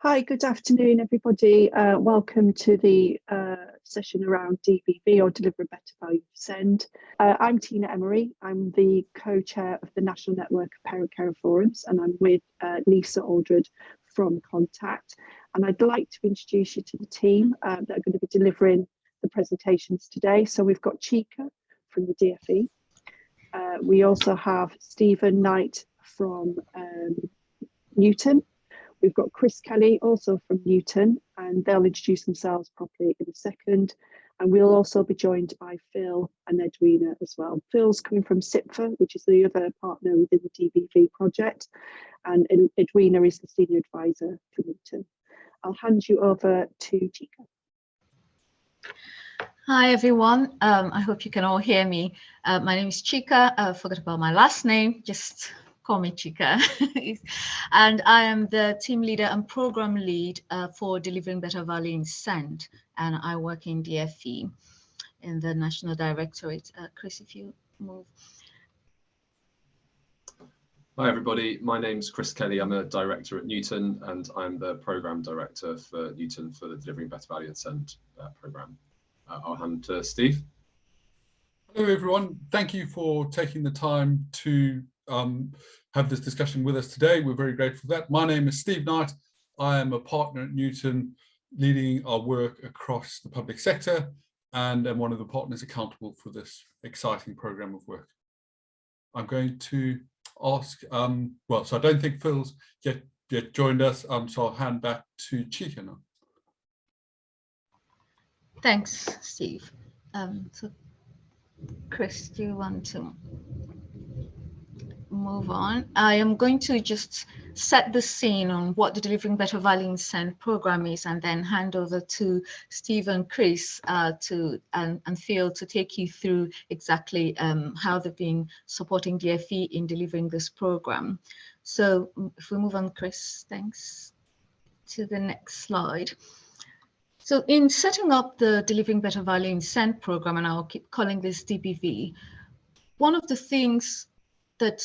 Hi, good afternoon, everybody. Welcome to the session around DBV, or Deliver a Better Value for Send. I'm Tina Emery. I'm the co-chair of the National Network of Parent Carer Forums, and I'm with Lisa Aldred from Contact. And I'd like to introduce you to the team that are going to be delivering the presentations today. So we've got Chika from the DFE. We also have Stephen Knight from Newton. We've got Chris Kelly, also from Newton, and they'll introduce themselves properly in a second. And we'll also be joined by Phil and Edwina as well. Phil's coming from SIPFA, which is the other partner within the DBV project, and Edwina is the senior advisor for Newton. I'll hand you over to Chika. Hi everyone, I hope you can all hear me. My name is Chika. I forgot about my last name, just call me Chika. And I am the team leader and program lead for Delivering Better Value in SEND, and I work in DFE in the National Directorate. Chris, if you move. Hi everybody, my name's Chris Kelly. I'm a director at Newton, and I'm the program director for Newton for the Delivering Better Value in SEND program. I'll hand to Steve. Hello everyone, thank you for taking the time to have this discussion with us today. We're very grateful for that. My name is Steve Knight. I am a partner at Newton, leading our work across the public sector, and I'm one of the partners accountable for this exciting program of work. I'm going to ask, so I don't think Phil's yet joined us, so I'll hand back to Chika now. Thanks, Steve. So Chris, do you want to move on? I am going to just set the scene on what the Delivering Better Value in SEND program is, and then hand over to Steve and Chris and Phil to take you through exactly how they've been supporting DFE in delivering this program. So if we move on, Chris, thanks, to the next slide. So in setting up the Delivering Better Value in SEND program, and I'll keep calling this DBV, one of the things that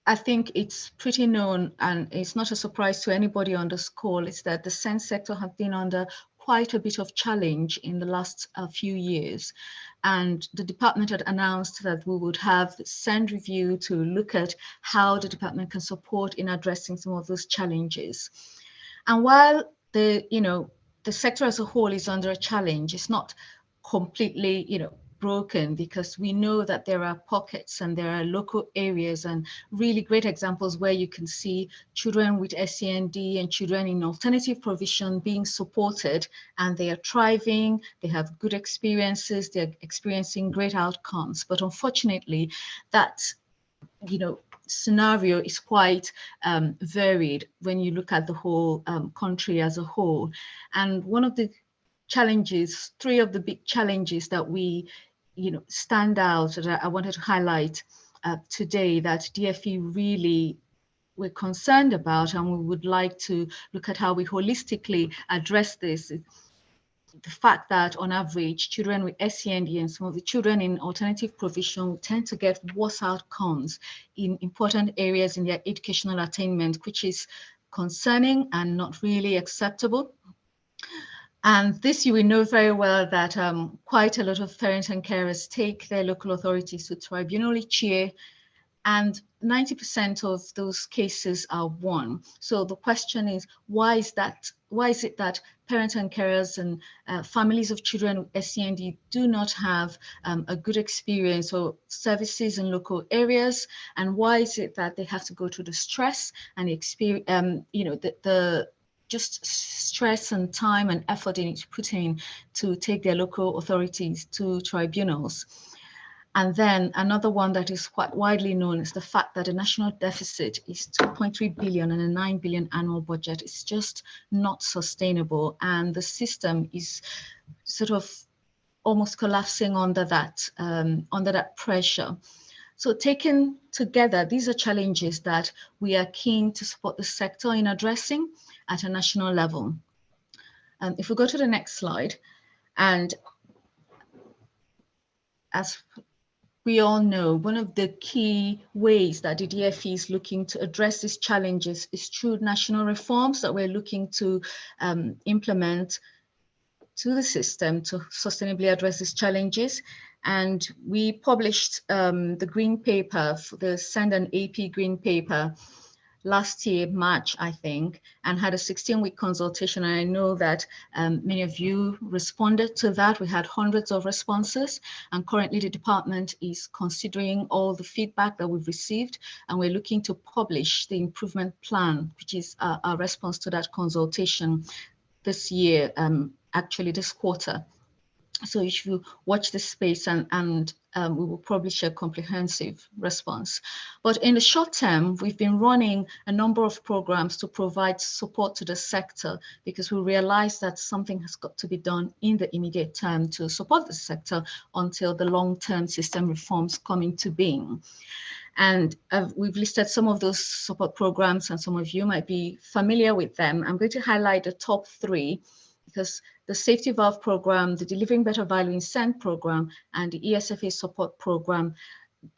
I think it's pretty known, and it's not a surprise to anybody on this call, is that the SEND sector has been under quite a bit of challenge in the last few years. And the department had announced that we would have the SEND review to look at how the department can support in addressing some of those challenges. And while the sector as a whole is under a challenge, it's not completely, broken, because we know that there are pockets and there are local areas and really great examples where you can see children with SEND and children in alternative provision being supported, and they are thriving, they have good experiences, they're experiencing great outcomes. But unfortunately, that, scenario is quite varied when you look at the whole country as a whole. And one of the challenges, three of the big challenges that we stand out that I wanted to highlight today that DFE really we're concerned about, and we would like to look at how we holistically address this. The fact that on average, children with SEND and some of the children in alternative provision tend to get worse outcomes in important areas in their educational attainment, which is concerning and not really acceptable. And this, you will know very well that quite a lot of parents and carers take their local authorities to tribunal each year, and 90% of those cases are won. So the question is, why is it that parents and carers and families of children with SEND do not have a good experience or services in local areas? And why is it that they have to go through the stress and experience, just stress and time and effort they need to put in to take their local authorities to tribunals? And then another one that is quite widely known is the fact that the national deficit is 2.3 billion and a 9 billion annual budget is just not sustainable. And the system is sort of almost collapsing under that pressure. So taken together, these are challenges that we are keen to support the sector in addressing at a national level. If we go to the next slide, and as we all know one of the key ways that the DFE is looking to address these challenges is through national reforms that we're looking to implement to the system to sustainably address these challenges. And we published the green paper, the Send an AP green paper last year, March, I think, and had a 16-week consultation. And I know that many of you responded to that. We had hundreds of responses, and currently the department is considering all the feedback that we've received, and we're looking to publish the improvement plan, which is our response to that consultation this year, actually this quarter. So you should watch this space, and we will publish a comprehensive response. But in the short term, we've been running a number of programs to provide support to the sector, because we realize that something has got to be done in the immediate term to support the sector until the long-term system reforms come into being. And we've listed some of those support programs, and some of you might be familiar with them. I'm going to highlight the top 3, because the Safety Valve program, the Delivering Better Value in SEND program, and the ESFA support program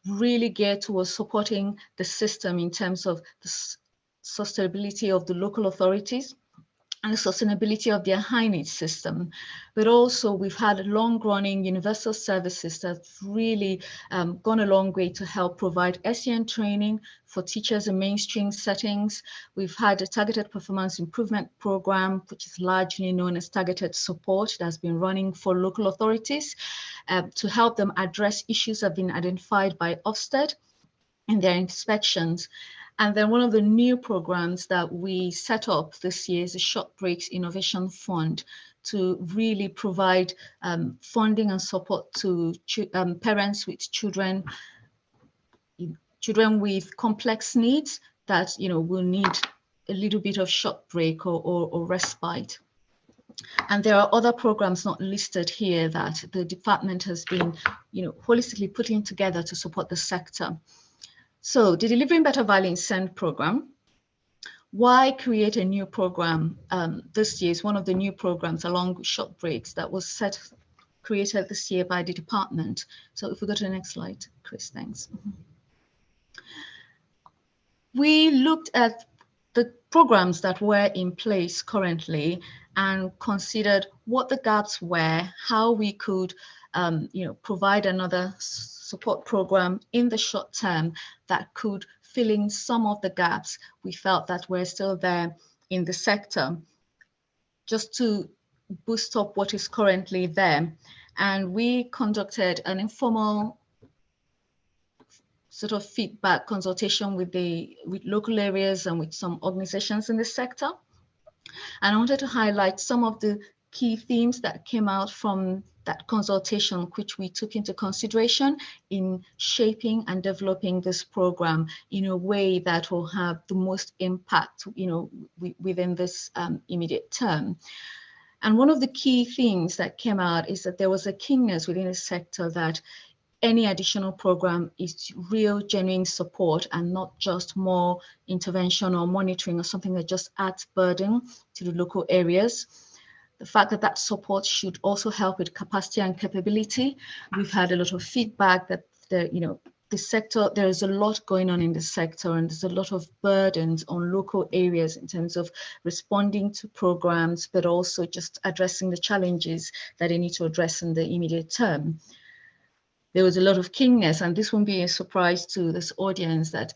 really geared towards supporting the system in terms of the sustainability of the local authorities and the sustainability of their high needs system. But also we've had long-running universal services that's really gone a long way to help provide SEN training for teachers in mainstream settings. We've had a targeted performance improvement program, which is largely known as targeted support, that's been running for local authorities to help them address issues that have been identified by Ofsted in their inspections. And then one of the new programs that we set up this year is the Short Breaks Innovation Fund, to really provide funding and support to parents with children with complex needs that will need a little bit of short break or respite. And there are other programs not listed here that the department has been holistically putting together to support the sector. So the Delivering Better Value in SEND program, why create a new program? This year is one of the new programs along short breaks that was created this year by the department. So if we go to the next slide, Chris, thanks. We looked at the programs that were in place currently and considered what the gaps were, how we could provide another support program in the short term that could fill in some of the gaps we felt that were still there in the sector, just to boost up what is currently there. And we conducted an informal sort of feedback consultation with local areas and with some organizations in the sector. And I wanted to highlight some of the key themes that came out from that consultation, which we took into consideration in shaping and developing this program in a way that will have the most impact, within this immediate term. And one of the key things that came out is that there was a keenness within the sector that any additional program is real, genuine support and not just more intervention or monitoring or something that just adds burden to the local areas. The fact that that support should also help with capacity and capability. We've had a lot of feedback that the sector, there is a lot going on in the sector, and there's a lot of burdens on local areas in terms of responding to programs, but also just addressing the challenges that they need to address in the immediate term. There was a lot of keenness, and this won't be a surprise to this audience, that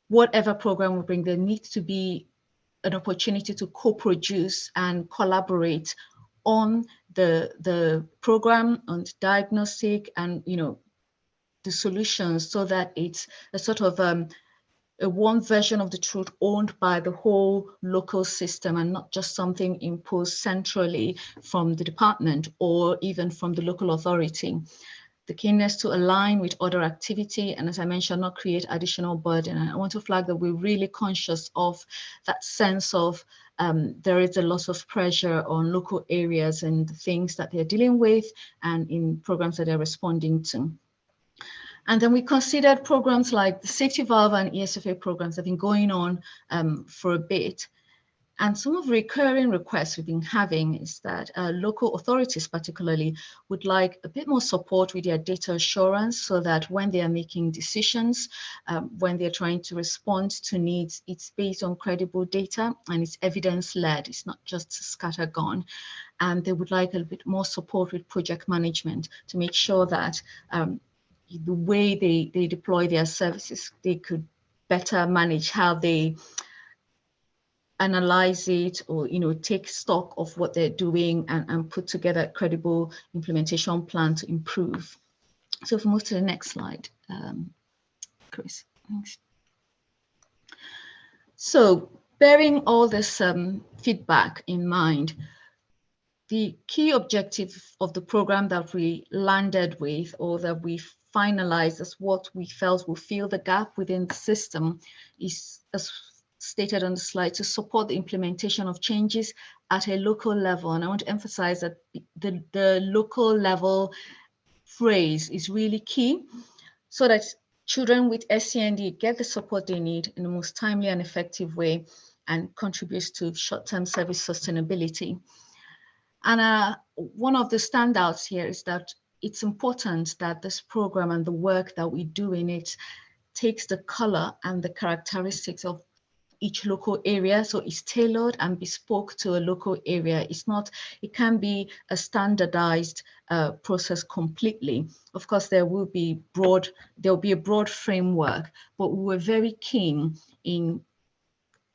whatever program we bring, there needs to be an opportunity to co-produce and collaborate on the program, on the diagnostic and the solutions, so that it's a sort of a one version of the truth owned by the whole local system and not just something imposed centrally from the department or even from the local authority. The keenness to align with other activity, and as I mentioned, not create additional burden. And I want to flag that we're really conscious of that sense of there is a lot of pressure on local areas and the things that they're dealing with and in programs that they're responding to. And then we considered programs like the Safety Valve and ESFA programs that have been going on for a bit. And some of the recurring requests we've been having is that local authorities particularly would like a bit more support with their data assurance, so that when they are making decisions, when they're trying to respond to needs, it's based on credible data and it's evidence-led. It's not just scattergun. And they would like a little bit more support with project management to make sure that the way they deploy their services, they could better manage how they analyze it, or take stock of what they're doing and put together a credible implementation plan to improve. So if we move to the next slide, Chris, thanks. So bearing all this feedback in mind, the key objective of the program that we landed with, or that we finalized as what we felt will fill the gap within the system, is, as stated on the slide, to support the implementation of changes at a local level. And I want to emphasize that the local level phrase is really key, so that children with SEND get the support they need in the most timely and effective way, and contributes to short-term service sustainability. And one of the standouts here is that it's important that this program and the work that we do in it takes the color and the characteristics of each local area. So it's tailored and bespoke to a local area. It can be a standardized process completely. Of course, there'll be a broad framework, but we were very keen in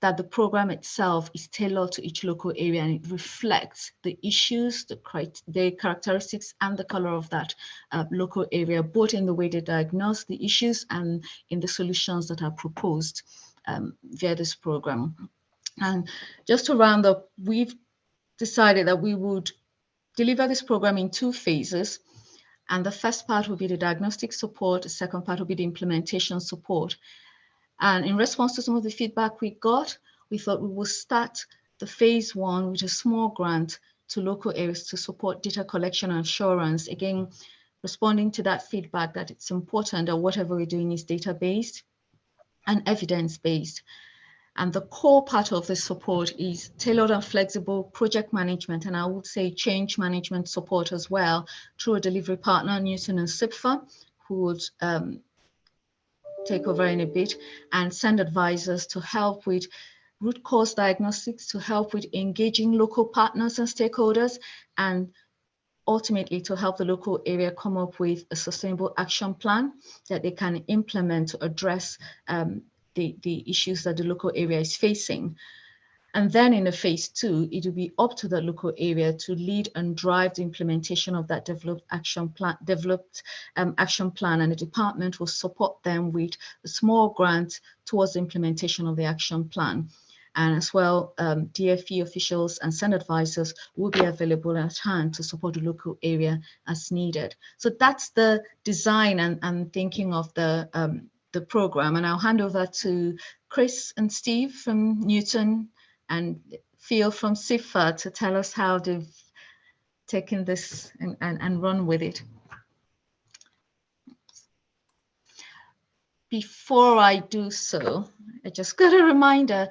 that the program itself is tailored to each local area, and it reflects the issues, the characteristics, and the color of that local area, both in the way they diagnose the issues and in the solutions that are proposed via this program. And just to round up, we've decided that we would deliver this program in 2 phases. And the first part will be the diagnostic support. The second part will be the implementation support. And in response to some of the feedback we got, we thought we would start the phase 1 with a small grant to local areas to support data collection and assurance. Again, responding to that feedback that it's important that whatever we're doing is data-based and evidence-based. And the core part of this support is tailored and flexible project management, and I would say change management support as well, through a delivery partner, Newton and SIPFA, who would take over in a bit, and send advisors to help with root cause diagnostics, to help with engaging local partners and stakeholders, and ultimately to help the local area come up with a sustainable action plan that they can implement to address the issues that the local area is facing. And then in the phase 2, it will be up to the local area to lead and drive the implementation of that developed action plan, and the department will support them with a small grant towards the implementation of the action plan. And as well, DFE officials and SEND advisors will be available at hand to support the local area as needed. So that's the design and thinking of the program. And I'll hand over to Chris and Steve from Newton and Phil from SIFA to tell us how they've taken this and run with it. Before I do so, I just got a reminder,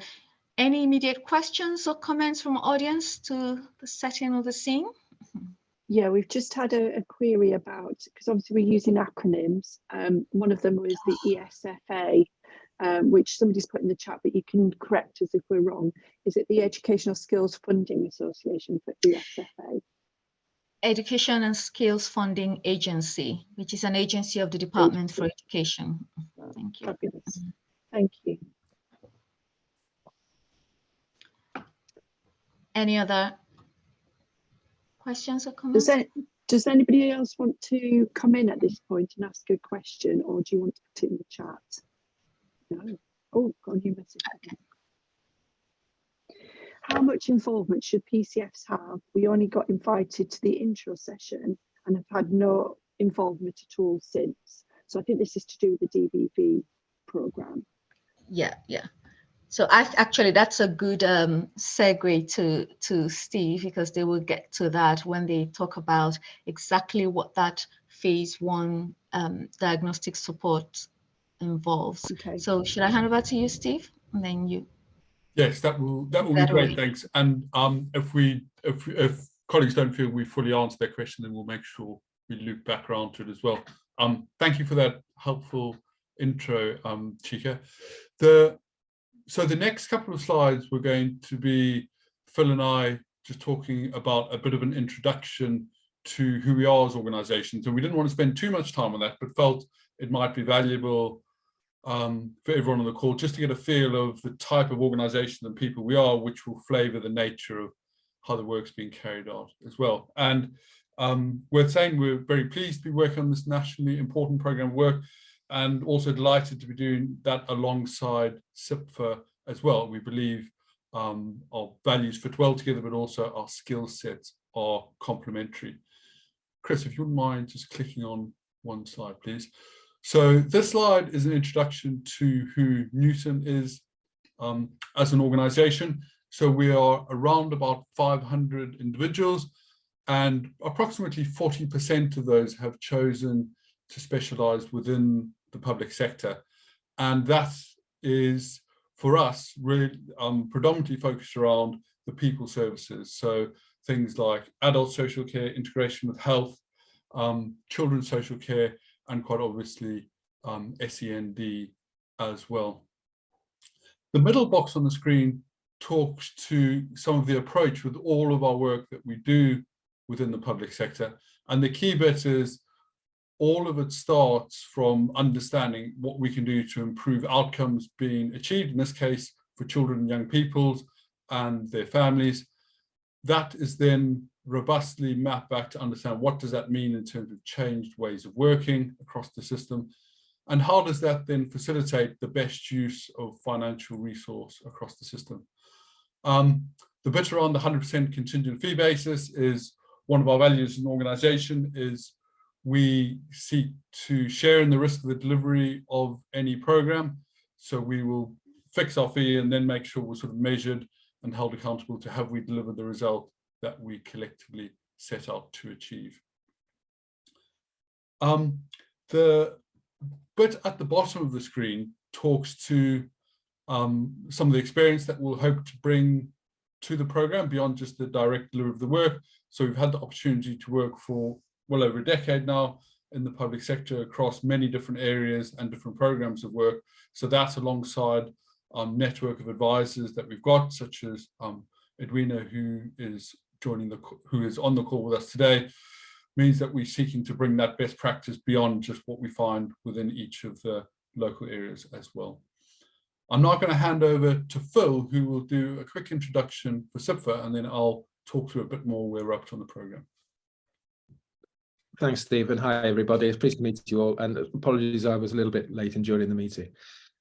any immediate questions or comments from audience to the setting of the scene? Yeah, we've just had a query about, because obviously we're using acronyms. One of them was the ESFA, which somebody's put in the chat, but you can correct us if we're wrong. Is it the Educational Skills Funding Association for ESFA? Education and Skills Funding Agency, which is an agency of the Department for Education. Thank you. Fabulous. Thank you. Any other questions or comments? Does anybody else want to come in at this point and ask a question, or do you want to put it in the chat? No. Oh, got a new message. Okay. How much involvement should PCFs have? We only got invited to the intro session and have had no involvement at all since. So I think this is to do with the DBV program. Yeah. So actually, that's a good segue to Steve, because they will get to that when they talk about exactly what that phase 1 diagnostic support involves. Okay. So should I hand over to you, Steve? And then you. Yes, that will be great. Thanks. And if colleagues don't feel we fully answered their question, then we'll make sure we loop back around to it as well. Thank you for that helpful intro, Chika. So the next couple of slides we're going to be Phil and I just talking about a bit of an introduction to who we are as organizations. And we didn't want to spend too much time on that, but felt it might be valuable for everyone on the call just to get a feel of the type of organization and people we are, which will flavor the nature of how the work's being carried out as well. And worth saying, we're very pleased to be working on this nationally important program of work, and also delighted to be doing that alongside CIPFA as well. We believe our values fit well together, but also our skill sets are complementary. Chris, if you wouldn't mind just clicking on one slide, please. So this slide is an introduction to who Newton is as an organization. So we are around about 500 individuals, and approximately 40% of those have chosen to specialize within the public sector. And that is, for us, really predominantly focused around the people services. So things like adult social care, integration with health, children's social care, and quite obviously SEND as well. The middle box on the screen talks to some of the approach with all of our work that we do within the public sector. And the key bit is all of it starts from understanding what we can do to improve outcomes being achieved, in this case, for children and young people and their families. That is then robustly mapped back to understand what does that mean in terms of changed ways of working across the system, and how does that then facilitate the best use of financial resource across the system. The bit around the 100% contingent fee basis is one of our values as an organization. Is we seek to share in the risk of the delivery of any program. So we will fix our fee and then make sure we're sort of measured and held accountable to have we delivered the result that we collectively set out to achieve. The bit at the bottom of the screen talks to some of the experience that we'll hope to bring to the program beyond just the direct delivery of the work. So we've had the opportunity to work for well over a decade now in the public sector across many different areas and different programs of work. So that's alongside network of advisors that we've got, such as Edwina, who is on the call with us today, means that we're seeking to bring that best practice beyond just what we find within each of the local areas as well. I'm now going to hand over to Phil, who will do a quick introduction for CIPFA, and then I'll talk through a bit more where we're up to on the program. Thanks, Steve, and hi, everybody. It's pleased to meet you all, and apologies I was a little bit late in joining the meeting.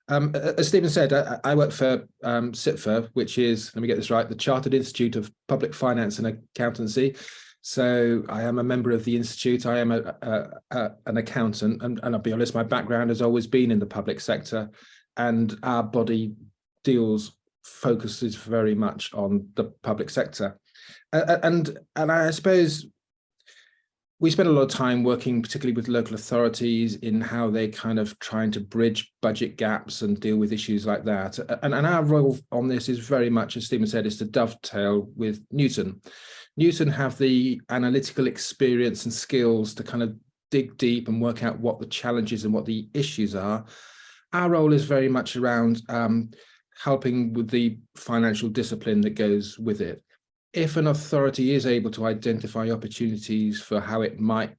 As Stephen said, I work for CIPFA, which is, let me get this right, the Chartered Institute of Public Finance and Accountancy. So I am a member of the Institute. I am an accountant, and I'll be honest, my background has always been in the public sector, and our body focuses very much on the public sector. And I suppose we spend a lot of time working particularly with local authorities in how they kind of trying to bridge budget gaps and deal with issues like that. And our role on this is very much, as Stephen said, is to dovetail with Newton. Newton have the analytical experience and skills to kind of dig deep and work out what the challenges and what the issues are. Our role is very much around helping with the financial discipline that goes with it. If an authority is able to identify opportunities for how it might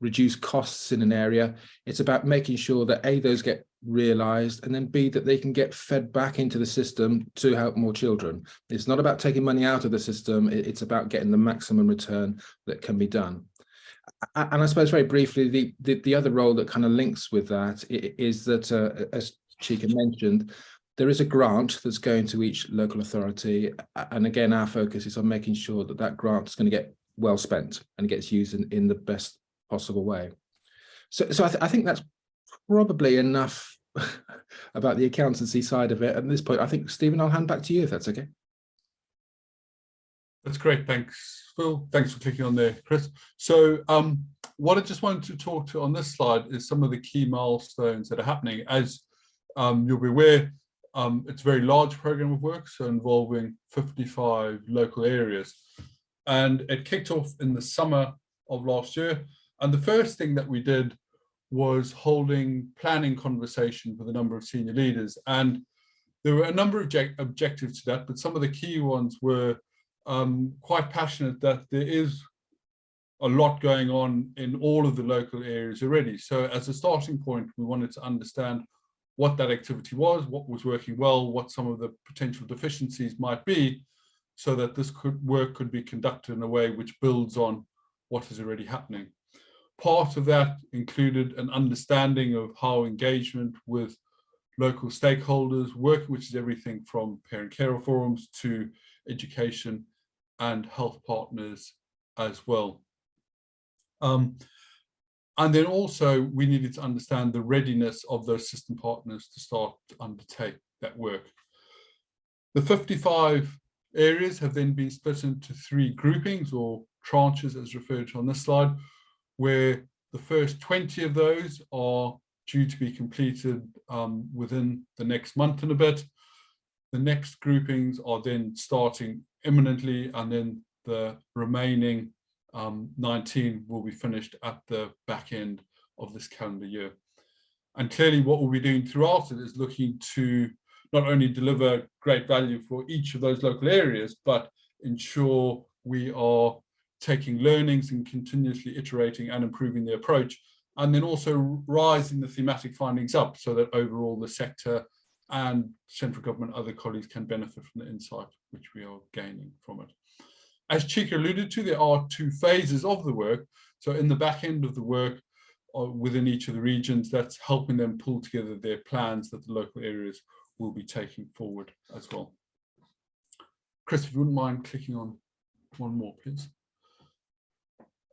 reduce costs in an area, it's about making sure that A, those get realised, and then B, that they can get fed back into the system to help more children. It's not about taking money out of the system, it's about getting the maximum return that can be done. And I suppose very briefly, the other role that kind of links with that is that, as Chika mentioned, there is a grant that's going to each local authority. And again, our focus is on making sure that that grant is going to get well spent and gets used in the best possible way. So I think that's probably enough about the accountancy side of it. At this point, I think, Stephen, I'll hand back to you if that's okay. That's great. Thanks, Phil. Thanks for clicking on there, Chris. So what I just wanted to talk to on this slide is some of the key milestones that are happening. As you'll be aware, It's a very large program of work, so involving 55 local areas. And it kicked off in the summer of last year. And the first thing that we did was holding planning conversations with a number of senior leaders. And there were a number of objectives to that, but some of the key ones were quite passionate that there is a lot going on in all of the local areas already. So as a starting point, we wanted to understand what that activity was, what was working well, what some of the potential deficiencies might be, so that this work could be conducted in a way which builds on what is already happening. Part of that included an understanding of how engagement with local stakeholders work, which is everything from parent carer forums to education and health partners as well. And then also we needed to understand the readiness of those system partners to start to undertake that work. The 55 areas have then been split into 3 groupings or tranches as referred to on this slide, where the first 20 of those are due to be completed within the next month and a bit. The next groupings are then starting imminently, and then the remaining 19 will be finished at the back end of this calendar year. And clearly what we'll be doing throughout it is looking to not only deliver great value for each of those local areas, but ensure we are taking learnings and continuously iterating and improving the approach, and then also rising the thematic findings up so that overall the sector and central government, other colleagues can benefit from the insight which we are gaining from it. As Chika alluded to, there are 2 phases of the work. So in the back end of the work within each of the regions, that's helping them pull together their plans that the local areas will be taking forward as well. Chris, if you wouldn't mind clicking on one more, please.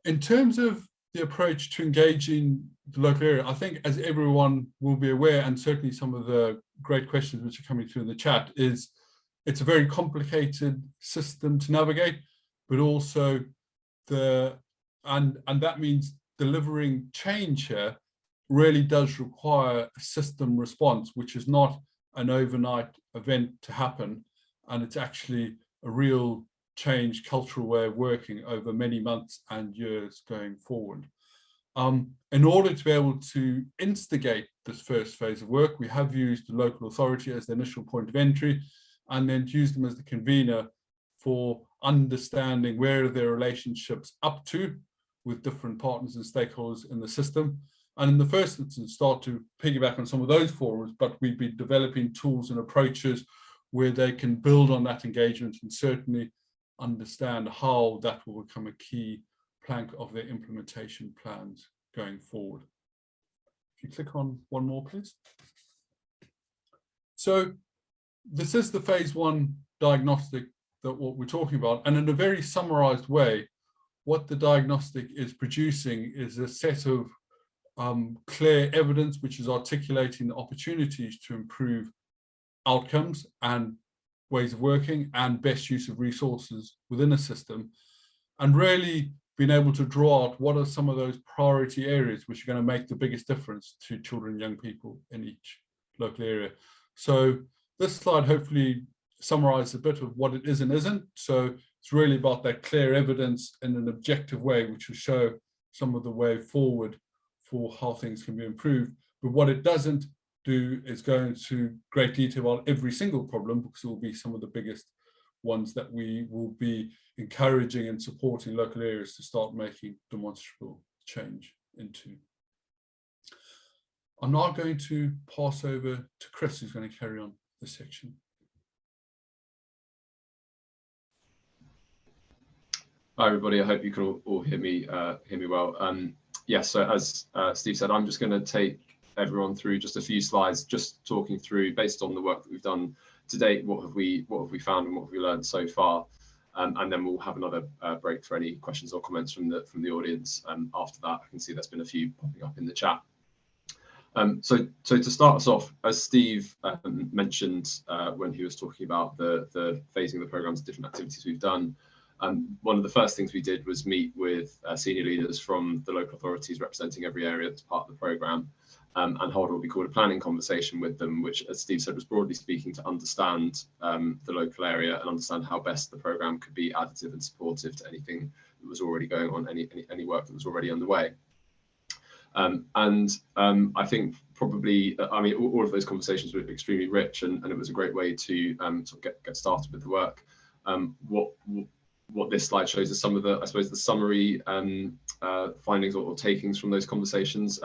In terms of the approach to engaging the local area, I think as everyone will be aware, and certainly some of the great questions which are coming through in the chat, is it's a very complicated system to navigate, but also and that means delivering change here really does require a system response, which is not an overnight event to happen, and it's actually a real change cultural way of working over many months and years going forward. In order to be able to instigate this first phase of work, we have used the local authority as the initial point of entry, and then used them as the convener for understanding where are their relationships up to with different partners and stakeholders in the system. And in the first instance, start to piggyback on some of those forums, but we'd be developing tools and approaches where they can build on that engagement and certainly understand how that will become a key plank of their implementation plans going forward. If you click on one more, please. So this is the phase 1 diagnostic that what we're talking about. And in a very summarized way, what the diagnostic is producing is a set of clear evidence, which is articulating the opportunities to improve outcomes and ways of working and best use of resources within a system, and really being able to draw out what are some of those priority areas which are going to make the biggest difference to children and young people in each local area. So this slide hopefully summarizes a bit of what it is and isn't. So it's really about that clear evidence in an objective way, which will show some of the way forward for how things can be improved. But what it doesn't do is go into great detail on every single problem, because it will be some of the biggest ones that we will be encouraging and supporting local areas to start making demonstrable change into. I'm now going to pass over to Chris, who's going to carry on this section. Hi everybody, I hope you can all hear me well. Yes, so as Steve said, I'm just going to take everyone through just a few slides, just talking through, based on the work that we've done to date, what have we found and what have we learned so far, and then we'll have another break for any questions or comments from the audience. After that, I can see there's been a few popping up in the chat. So to start us off, as Steve mentioned when he was talking about the phasing of the programs, different activities we've done, one of the first things we did was meet with senior leaders from the local authorities representing every area that's part of the programme, and hold what we call a planning conversation with them, which, as Steve said, was broadly speaking to understand the local area and understand how best the programme could be additive and supportive to anything that was already going on, any work that was already underway. I think probably, I mean, all of those conversations were extremely rich, and it was a great way to sort of get started with the work. What this slide shows is some of the, I suppose, the summary findings or takings from those conversations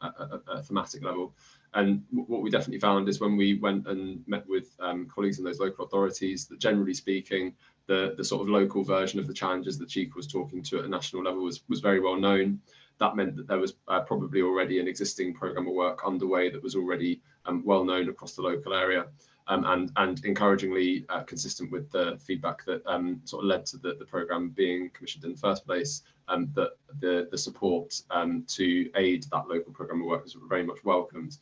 at a thematic level. And what we definitely found is when we went and met with colleagues in those local authorities, that generally speaking, the sort of local version of the challenges that Chica was talking to at a national level was very well known. That meant that there was probably already an existing programme of work underway that was already well known across the local area, and encouragingly consistent with the feedback that sort of led to the programme being commissioned in the first place, that the support to aid that local programme of work was very much welcomed.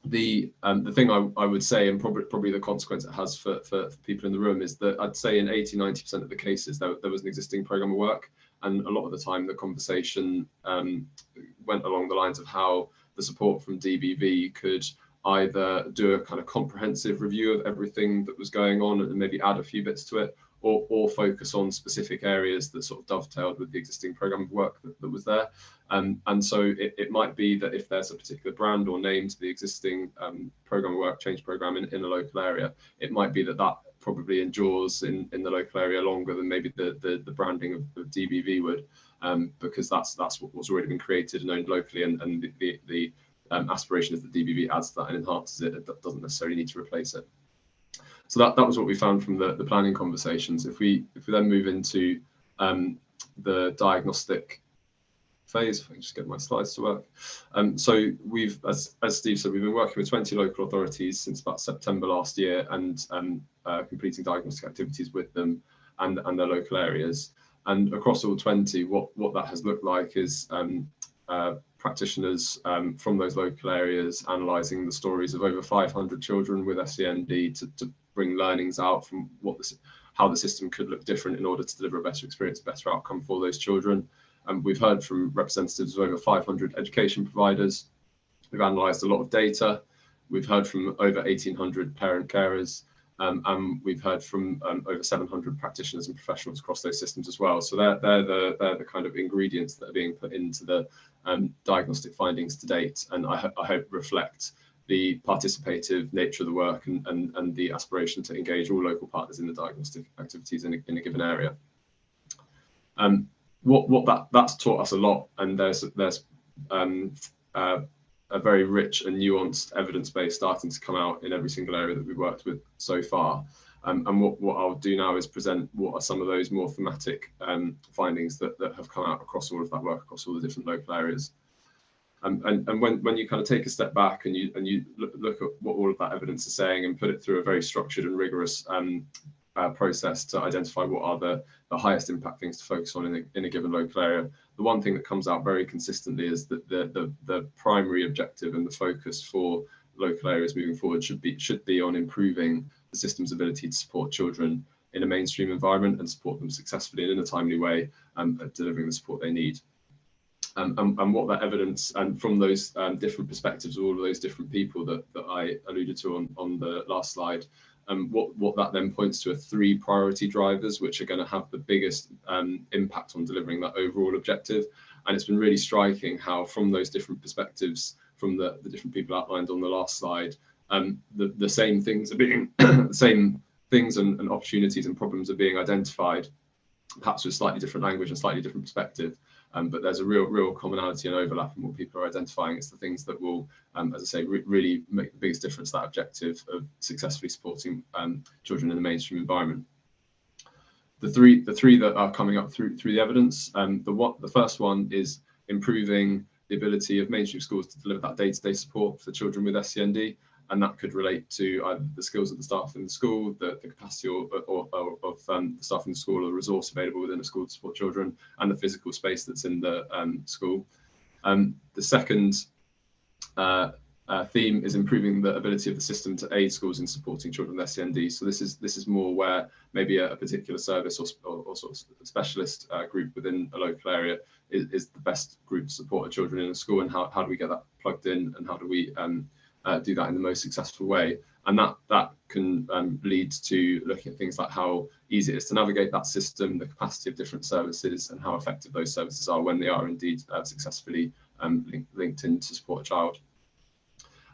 The thing I would say, and probably the consequence it has for people in the room, is that I'd say in 80–90% of the cases there was an existing programme of work, and a lot of the time the conversation went along the lines of how the support from DBV could either do a kind of comprehensive review of everything that was going on and maybe add a few bits to it, or focus on specific areas that sort of dovetailed with the existing programme of work that was there. And so it might be that if there's a particular brand or name to the existing programme of work, change programme in a local area, it might be that that probably endures in the local area longer than maybe the branding of DBV would, because that's what's already been created and owned locally, and the aspiration is that DBV adds to that and enhances it. It doesn't necessarily need to replace it. So that was what we found from the planning conversations. If we then move into the diagnostic phase, if I can just get my slides to work. So we've, as Steve said, we've been working with 20 local authorities since about September last year, and completing diagnostic activities with them and their local areas. And across all 20, what that has looked like is practitioners from those local areas analysing the stories of over 500 children with SEND to bring learnings out from how the system could look different in order to deliver a better experience, a better outcome for those children. We've heard from representatives of over 500 education providers. We've analysed a lot of data. We've heard from over 1,800 parent carers, and we've heard from over 700 practitioners and professionals across those systems as well. So they're the kind of ingredients that are being put into the diagnostic findings to date, and I hope reflect the participative nature of the work and the aspiration to engage all local partners in the diagnostic activities in a given area. That's taught us a lot, and there's a very rich and nuanced evidence base starting to come out in every single area that we've worked with so far. And what I'll do now is present what are some of those more thematic findings that have come out across all of that work, across all the different local areas. And when you kind of take a step back and you look at what all of that evidence is saying and put it through a very structured and rigorous process to identify what are the highest impact things to focus on in a given local area, the one thing that comes out very consistently is that the primary objective and the focus for local areas moving forward should be on improving the system's ability to support children in a mainstream environment and support them successfully and in a timely way, at delivering the support they need. And what that evidence, and from those different perspectives of all of those different people that I alluded to on the last slide, what that then points to are 3 priority drivers which are going to have the biggest impact on delivering that overall objective. And it's been really striking how from those different perspectives, from the different people outlined on the last slide, the same things are being the same things and opportunities and problems are being identified, perhaps with slightly different language and slightly different perspective. But there's a real commonality and overlap in what people are identifying. It's the things that will, as I say, really make the biggest difference to that objective of successfully supporting children in the mainstream environment. The three that are coming up through the evidence, the first one is improving the ability of mainstream schools to deliver that day-to-day support for children with SEND. And that could relate to either the skills of the staff in the school, the capacity of the staff in the school, or the resource available within a school to support children, and the physical space that's in the school. The second theme is improving the ability of the system to aid schools in supporting children with SEND. So this is more where maybe a particular service or sort of specialist group within a local area is the best group to support children in a school, and how do we get that plugged in, and how do we do that in the most successful way. And that can lead to looking at things like how easy it is to navigate that system, the capacity of different services, and how effective those services are when they are indeed successfully linked in to support a child.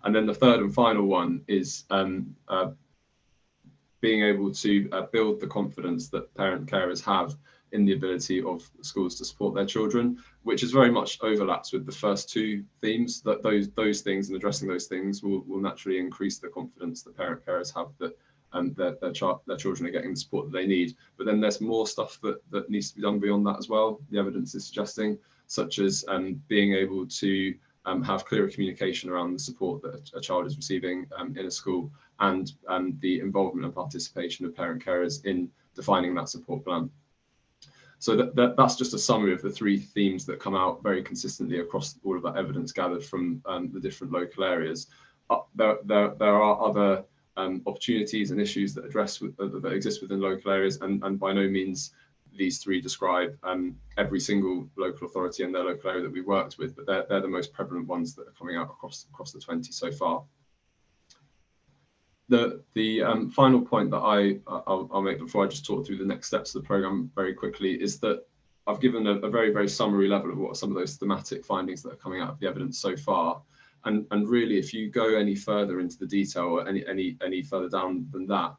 And then the third and final one is being able to build the confidence that parent carers have in the ability of schools to support their children, which is very much overlaps with the first two themes. That those things, and addressing those things, will naturally increase the confidence that parent carers have that their children are getting the support that they need. But then there's more stuff that needs to be done beyond that as well, the evidence is suggesting, such as being able to have clearer communication around the support that a child is receiving in a school, and the involvement and participation of parent carers in defining that support plan. So that's just a summary of the three themes that come out very consistently across all of that evidence gathered from the different local areas. There are other opportunities and issues that that exist within local areas, and by no means these three describe every single local authority and their local area that we worked with, but they're the most prevalent ones that are coming out across the 20 so far. The final point that I'll make before I just talk through the next steps of the programme very quickly is that I've given a very, very summary level of what are some of those thematic findings that are coming out of the evidence so far. And really, if you go any further into the detail, or any further down than that,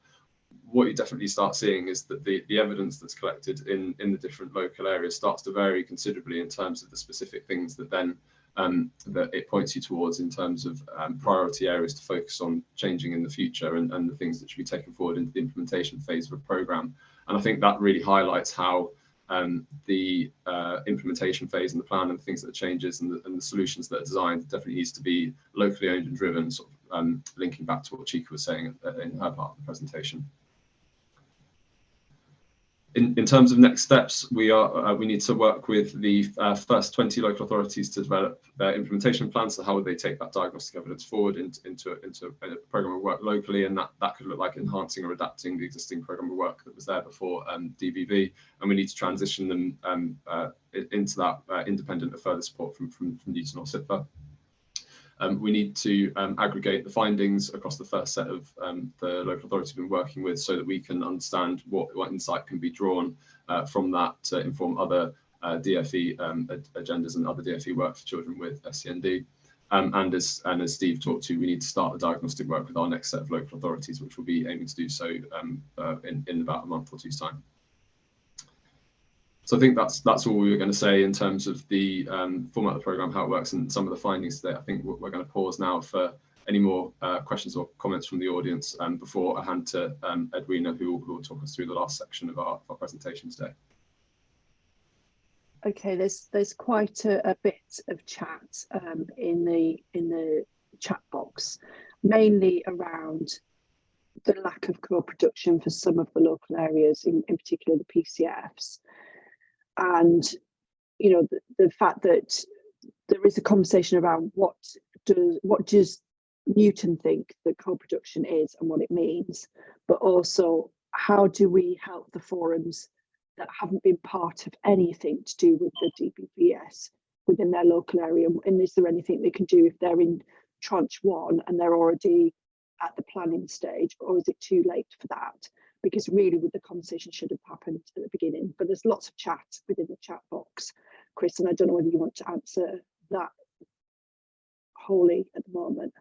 what you definitely start seeing is that the evidence that's collected in the different local areas starts to vary considerably in terms of the specific things that then that it points you towards in terms of priority areas to focus on changing in the future, and the things that should be taken forward into the implementation phase of a programme. And I think that really highlights how the implementation phase and the plan and the things that are changes and the solutions that are designed definitely needs to be locally owned and driven, sort of linking back to what Chika was saying in her part of the presentation. In terms of next steps, we need to work with the first 20 local authorities to develop their implementation plans. So how would they take that diagnostic evidence forward into a programme of work locally, and that could look like enhancing or adapting the existing programme of work that was there before DBV, and we need to transition them into that independent of further support from Newton or SIPA. We need to aggregate the findings across the first set of the local authorities we've been working with, so that we can understand what insight can be drawn from that to inform other DFE agendas and other DFE work for children with SEND. And as Steve talked to, we need to start the diagnostic work with our next set of local authorities, which we'll be aiming to do so in about a month or two's time. So I think that's all we were going to say in terms of the format of the programme, how it works, and some of the findings today. I think we're going to pause now for any more questions or comments from the audience before I hand to Edwina, who will talk us through the last section of our presentation today. Okay, there's quite a bit of chat in the chat box, mainly around the lack of co-production for some of the local areas, in particular the PCFs. And, you know, the fact that there is a conversation around what does Newton think that co-production is and what it means, but also how do we help the forums that haven't been part of anything to do with the DBVS within their local area, and is there anything they can do if they're in tranche 1 and they're already at the planning stage, or is it too late for that? Because really the conversation should have happened at the beginning. But there's lots of chat within the chat box, Chris, and I don't know whether you want to answer that wholly at the moment.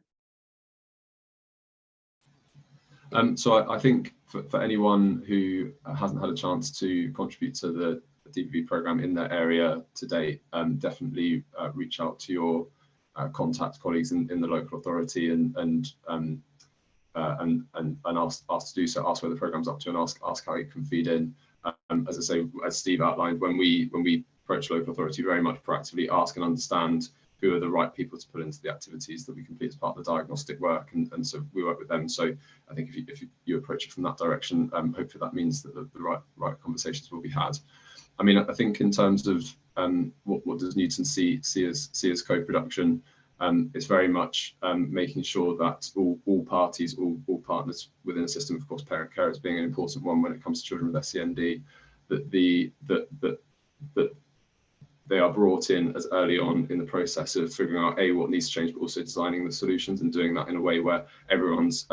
So I think for anyone who hasn't had a chance to contribute to the DBV programme in their area to date, definitely reach out to your contact colleagues in the local authority and ask to do so, ask where the programme's up to, and ask how it can feed in. As I say, as Steve outlined, when we approach local authority, very much proactively ask and understand who are the right people to put into the activities that we complete as part of the diagnostic work, and so we work with them. So I think if you approach it from that direction, hopefully that means that the right conversations will be had. I mean, I think in terms of what does Newton see as co-production, It's very much making sure that all parties, all partners within the system, of course, parent carers being an important one when it comes to children with SEND, that they are brought in as early on in the process of figuring out what needs to change, but also designing the solutions and doing that in a way where everyone's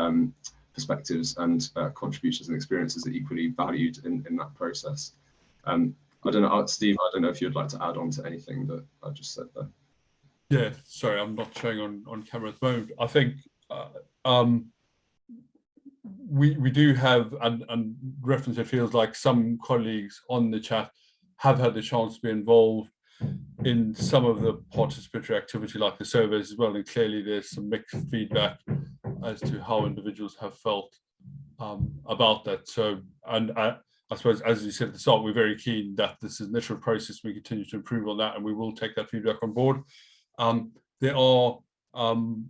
perspectives and contributions and experiences are equally valued in that process. I don't know, Steve, I don't know if you'd like to add on to anything that I just said there. Yeah, sorry, I'm not showing on camera at the moment. I think we do have, and reference, it feels like some colleagues on the chat have had the chance to be involved in some of the participatory activity like the surveys as well, and clearly there's some mixed feedback as to how individuals have felt about that. So, and I suppose, as you said at the start, we're very keen that this initial process, we continue to improve on that, and we will take that feedback on board. There are, and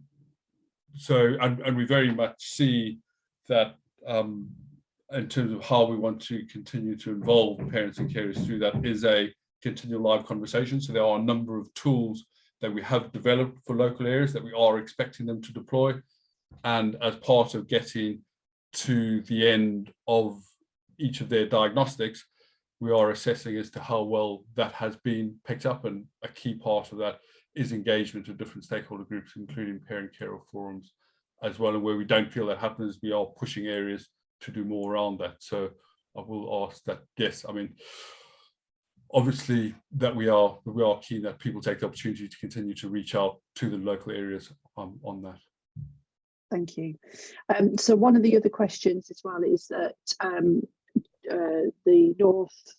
we very much see that in terms of how we want to continue to involve parents and carers through that is a continual live conversation. So there are a number of tools that we have developed for local areas that we are expecting them to deploy. And as part of getting to the end of each of their diagnostics, we are assessing as to how well that has been picked up. And a key part of that is engagement of different stakeholder groups, including parent carer forums as well. And where we don't feel that happens, we are pushing areas to do more around that. So I will ask that, yes, I mean, obviously that we are keen that people take the opportunity to continue to reach out to the local areas on that. Thank you. So one of the other questions as well is that the North,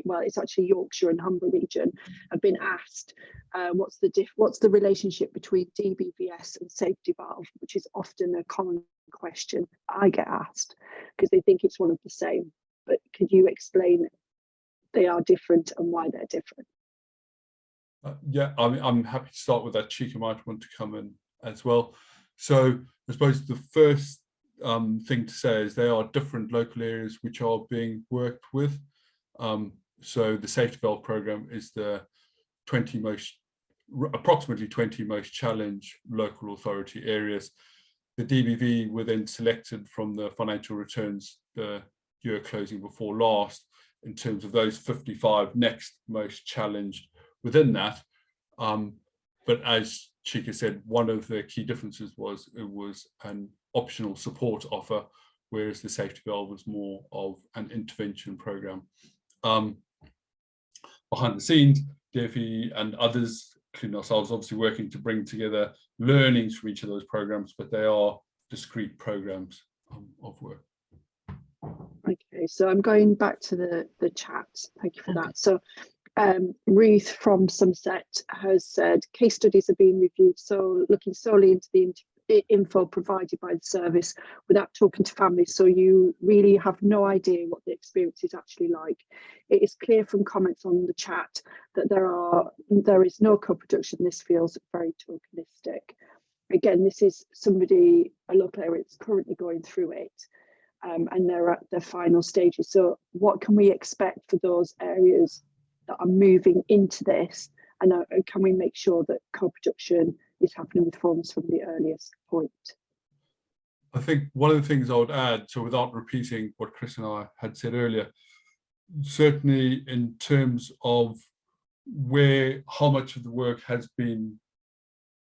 well, it's actually Yorkshire and Humber region, have been asked what's the relationship between DBVS and safety valve, which is often a common question I get asked because they think it's one of the same. But could you explain they are different and why they're different? Yeah, I'm happy to start with that. Chica might want to come in as well. So I suppose the first thing to say is there are different local areas which are being worked with. So the safety valve program is the approximately 20 most challenged local authority areas. The DBV were then selected from the financial returns the year closing before last in terms of those 55 next most challenged within that. But as Chica said, one of the key differences was it was an optional support offer, whereas the safety valve was more of an intervention program. Behind the scenes, DFE and others, including ourselves, obviously working to bring together learnings from each of those programs, but they are discrete programs of work. Okay, so I'm going back to the chat. Thank you for that. So Ruth from Somerset has said case studies are being reviewed, so looking solely into the info provided by the service without talking to families, so you really have no idea what the experience is actually like. It is clear from comments on the chat that there is no co-production. This feels very tokenistic. Again, this is a local area that's currently going through it, and they're at their final stages. So what can we expect for those areas that are moving into this, and can we make sure that co-production is happening with forms from the earliest point? I think one of the things I would add, so without repeating what Chris and I had said earlier, certainly in terms of how much of the work has been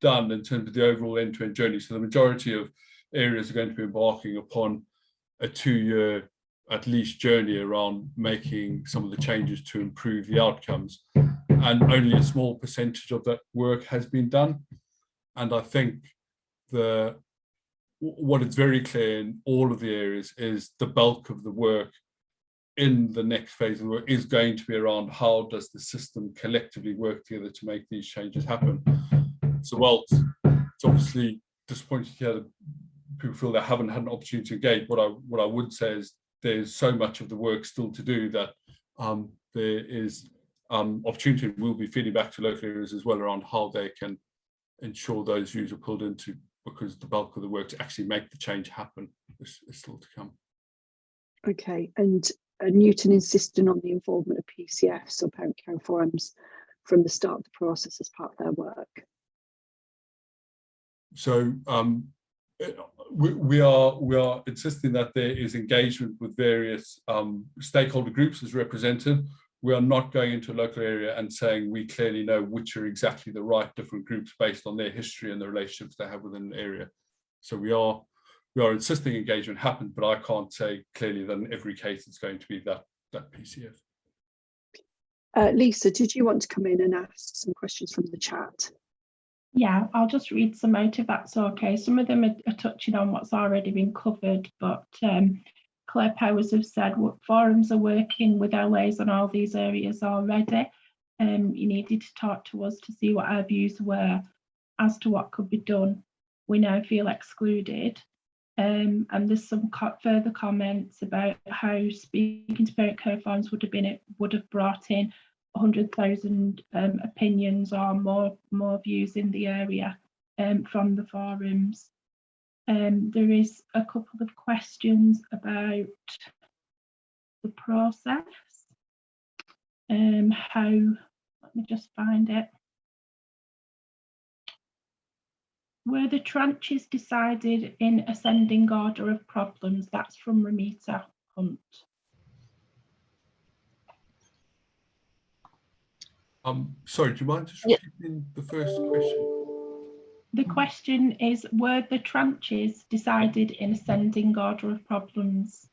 done in terms of the overall end-to-end journey. So the majority of areas are going to be embarking upon a 2-year at least journey around making some of the changes to improve the outcomes, and only a small percentage of that work has been done. And I think what is very clear in all of the areas is the bulk of the work in the next phase of the work is going to be around how does the system collectively work together to make these changes happen. So while it's obviously disappointing to hear that people feel they haven't had an opportunity to engage, what I would say is there's so much of the work still to do that there is opportunity, and we'll be feeding back to local areas as well around how they can ensure those views are pulled into, because the bulk of the work to actually make the change happen is still to come. Okay, and Newton insisting on the involvement of PCFs, so parent care forums, from the start of the process as part of their work. So we are insisting that there is engagement with various stakeholder groups as represented. We are not going into a local area and saying we clearly know which are exactly the right different groups based on their history and the relationships they have within an area. So we are insisting engagement happens, but I can't say clearly that in every case it's going to be that PCF. Lisa, did you want to come in and ask some questions from the chat? Yeah, I'll just read some out if that's okay. Some of them are touching on what's already been covered, but Claire Powers have said what forums are working with LAs on all these areas already. You needed to talk to us to see what our views were as to what could be done. We now feel excluded. And there's some further comments about how speaking to parent care forums would have brought in 100,000 opinions or more views in the area from the forums. There is a couple of questions about the process. Let me just find it. Were the tranches decided in ascending order of problems? That's from Ramita Hunt. Sorry, do you mind just repeating the first question? The question is, were the tranches decided in ascending order of problems?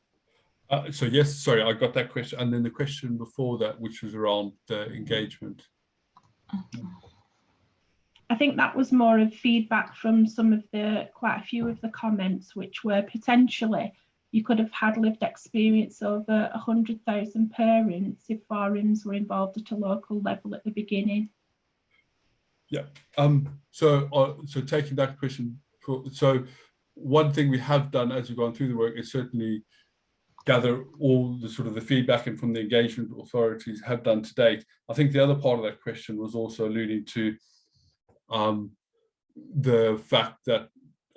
So yes, sorry, I got that question. And then the question before that, which was around the engagement. I think that was more of feedback from quite a few of the comments, which were potentially you could have had lived experience over 100,000 parents if forums were involved at a local level at the beginning. Yeah. So taking that question, so one thing we have done as we've gone through the work is certainly gather all the sort of the feedback and from the engagement authorities have done to date. I think the other part of that question was also alluding to the fact that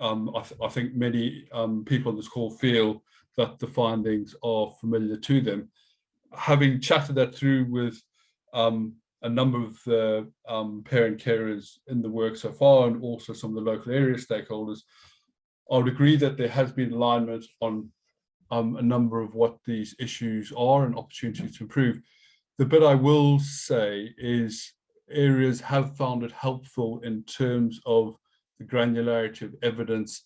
I think many people on this call feel that the findings are familiar to them. Having chatted that through with a number of the parent carers in the work so far, and also some of the local area stakeholders, I would agree that there has been alignment on a number of what these issues are and opportunities to improve. The bit I will say is areas have found it helpful in terms of the granularity of evidence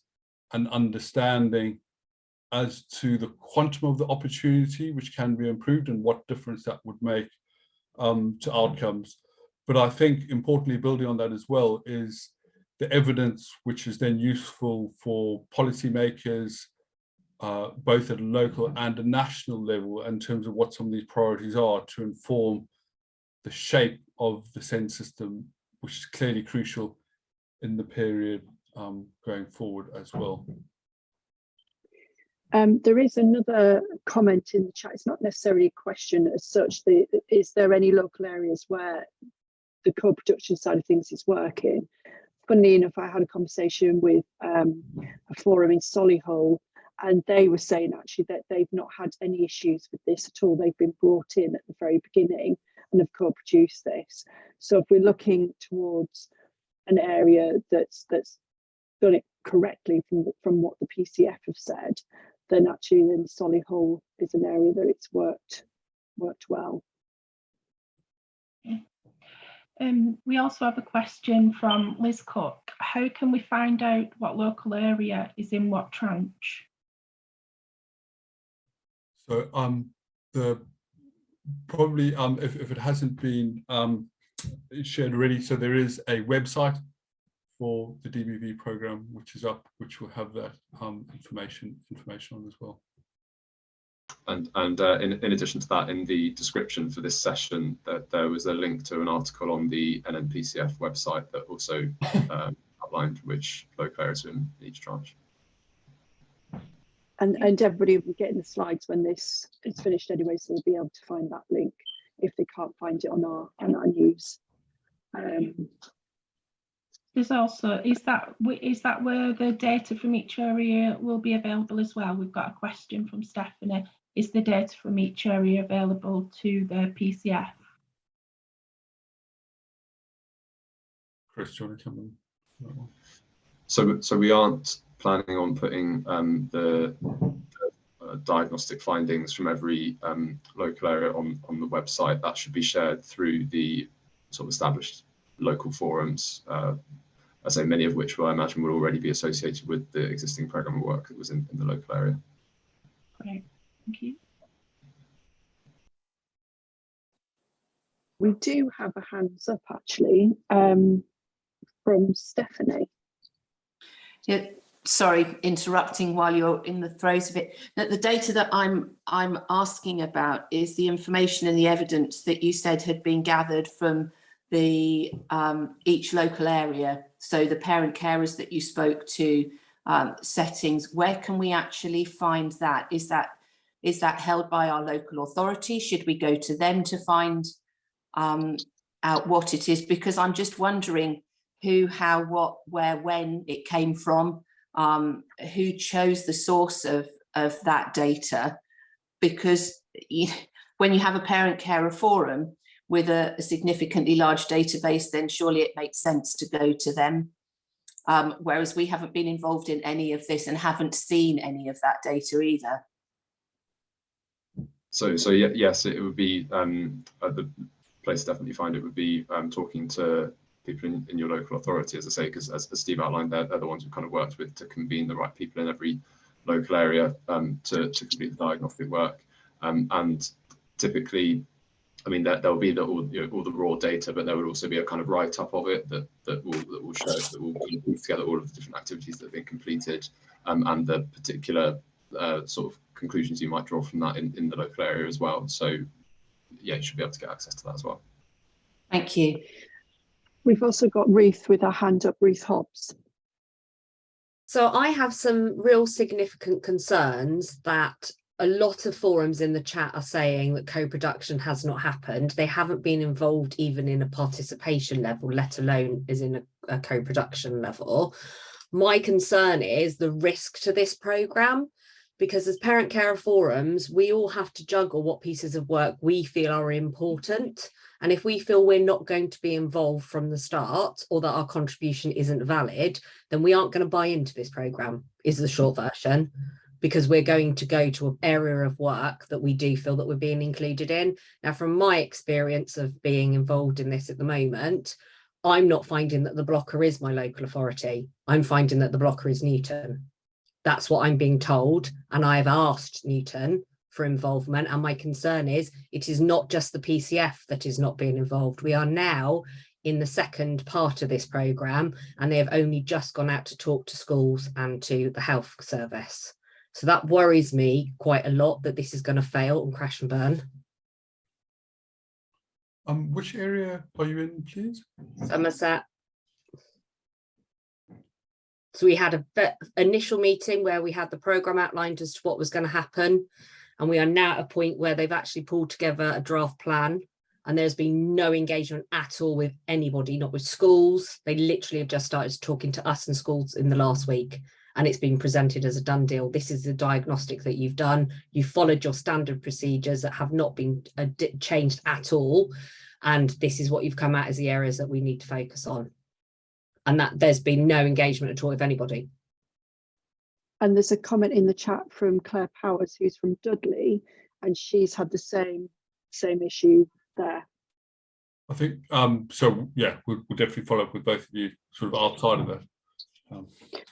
and understanding as to the quantum of the opportunity which can be improved and what difference that would make to outcomes. But I think importantly, building on that as well, is the evidence which is then useful for policymakers, both at a local and a national level, in terms of what some of these priorities are to inform the shape of the SEND system, which is clearly crucial in the period going forward as well. There is another comment in the chat. It's not necessarily a question as such. Is there any local areas where the co-production side of things is working? Funnily enough, I had a conversation with a forum in Solihull, and they were saying actually that they've not had any issues with this at all. They've been brought in at the very beginning and have co-produced this. So if we're looking towards an area that's done it correctly from what the PCF have said, then actually then Solihull is an area that it's worked well. We also have a question from Liz Cook. How can we find out what local area is in what tranche? So probably if it hasn't been shared already, so there is a website for the DBV program which is up, which will have that information on as well. And in addition to that, in the description for this session, that there was a link to an article on the NNPCF website that also outlined which local areas are in each tranche. And everybody will be getting the slides when this is finished anyway, so they'll be able to find that link if they can't find it on our news. There's also, is that where the data from each area will be available as well? We've got a question from Stephanie. Is the data from each area available to the PCF? Chris, do you want to come in? So we aren't planning on putting the diagnostic findings from every local area on the website. That should be shared through the sort of established local forums, I say many of which I imagine will already be associated with the existing programme of work that was in the local area. Great, thank you. We do have a hands up actually from Stephanie. Yeah, sorry, interrupting while you're in the throes of it. The data that I'm asking about is the information and the evidence that you said had been gathered from the each local area. So the parent carers that you spoke to, settings. Where can we actually find that? Is that held by our local authority? Should we go to them to find out what it is? Because I'm just wondering who, how, what, where, when it came from, who chose the source of that data. Because when you have a parent carer forum with a significantly large database, then surely it makes sense to go to them. Whereas we haven't been involved in any of this and haven't seen any of that data either. So yeah, yes, it would be the place to definitely find it would be talking to people in your local authority, as I say, because as Steve outlined, they're the ones who kind of worked with to convene the right people in every local area to complete the diagnostic work. And typically, I mean, there'll be all the raw data, but there would also be a kind of write-up of it that will show, that will put together all of the different activities that have been completed and the particular sort of conclusions you might draw from that in the local area as well. So yeah, you should be able to get access to that as well. Thank you. We've also got Ruth with her hand up, Ruth Hobbs. So I have some real significant concerns that a lot of forums in the chat are saying that co-production has not happened. They haven't been involved even in a participation level, let alone as in a co-production level. My concern is the risk to this programme, because as parent carer forums, we all have to juggle what pieces of work we feel are important. And if we feel we're not going to be involved from the start, or that our contribution isn't valid, then we aren't going to buy into this programme, is the short version, because we're going to go to an area of work that we do feel that we're being included in. Now, from my experience of being involved in this at the moment, I'm not finding that the blocker is my local authority. I'm finding that the blocker is Newton. That's what I'm being told. And I've asked Newton for involvement. And my concern is it is not just the PCF that is not being involved. We are now in the second part of this programme, and they have only just gone out to talk to schools and to the health service. So that worries me quite a lot, that this is going to fail and crash and burn. Which area are you in, please? Somerset. So we had an initial meeting where we had the programme outlined as to what was going to happen. And we are now at a point where they've actually pulled together a draft plan, and there's been no engagement at all with anybody, not with schools. They literally have just started talking to us and schools in the last week, and it's been presented as a done deal. This is the diagnostic that you've done. You followed your standard procedures that have not been changed at all. And this is what you've come out as the areas that we need to focus on. And that there's been no engagement at all with anybody. And there's a comment in the chat from Claire Powers, who's from Dudley, and she's had the same issue there. I think so. Yeah, we'll definitely follow up with both of you, sort of outside of that.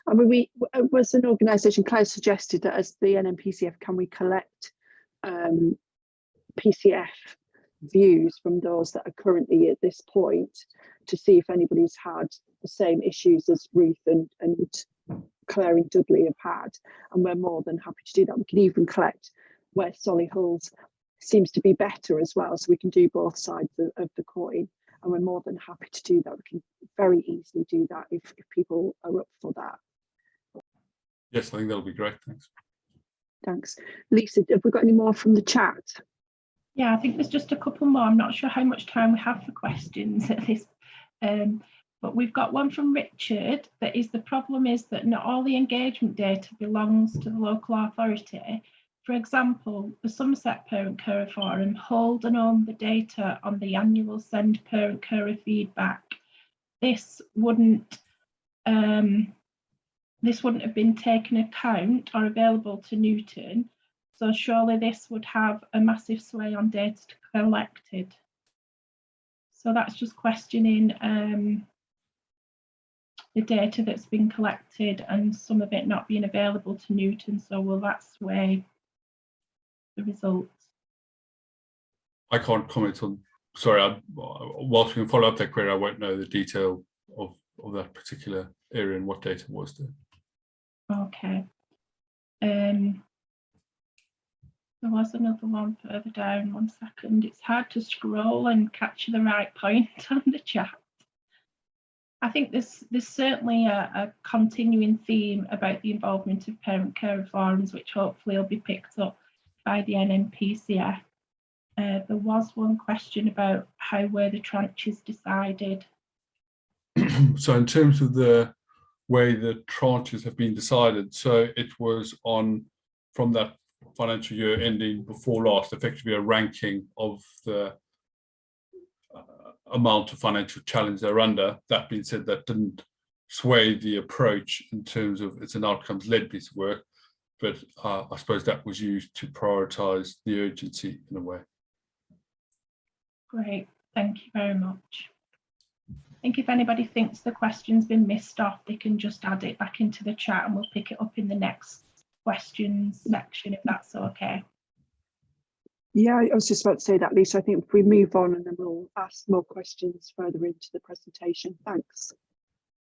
I mean, we was an organisation. Claire suggested that as the NMPCF, can we collect PCF views from those that are currently at this point to see if anybody's had the same issues as Ruth and Claire and Dudley have had, and we're more than happy to do that. We can even collect where Solihull's seems to be better as well, so we can do both sides of the coin, and we're more than happy to do that. We can very easily do that if people are up for that. Yes, I think that'll be great. Thanks. Lisa, have we got any more from the chat? Yeah, I think there's just a couple more. I'm not sure how much time we have for questions at this, but we've got one from Richard. That is, the problem is that not all the engagement data belongs to the local authority. For example, the Somerset Parent Carer Forum hold and own the data on the annual Send Parent Carer feedback. This wouldn't this wouldn't have been taken account or available to Newton. So surely this would have a massive sway on data collected. So that's just questioning the data that's been collected and some of it not being available to Newton. So will that sway the results? I can't comment on, sorry, whilst we can follow up that query, I won't know the detail of that particular area and what data was there. Okay. There was another one further down, 1 second. It's hard to scroll and catch the right point on the chat. I think there's certainly a continuing theme about the involvement of parent care forums, which hopefully will be picked up by the NMPCF. There was one question about how were the tranches decided. So in terms of the way the tranches have been decided, so it was on, from that financial year ending before last, effectively a ranking of the amount of financial challenge they're under. That being said, that didn't sway the approach in terms of it's an outcomes-led piece of work, but I suppose that was used to prioritise the urgency in a way. Great, thank you very much. I think if anybody thinks the question's been missed off, they can just add it back into the chat and we'll pick it up in the next questions section, if that's okay. Yeah, I was just about to say that, Lisa. I think if we move on and then we'll ask more questions further into the presentation. Thanks.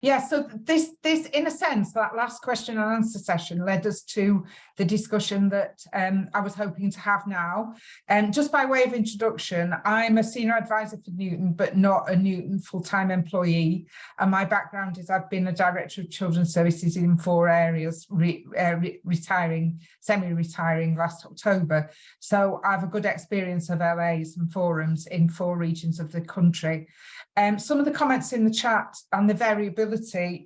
Yeah, so this in a sense, that last question and answer session led us to the discussion that I was hoping to have now. And just by way of introduction, I'm a senior advisor for Newton, but not a Newton full-time employee. And my background is I've been a director of children's services in 4 areas, retiring, semi-retiring last October. So I have a good experience of LAs and forums in 4 regions of the country. Some of the comments in the chat and the variability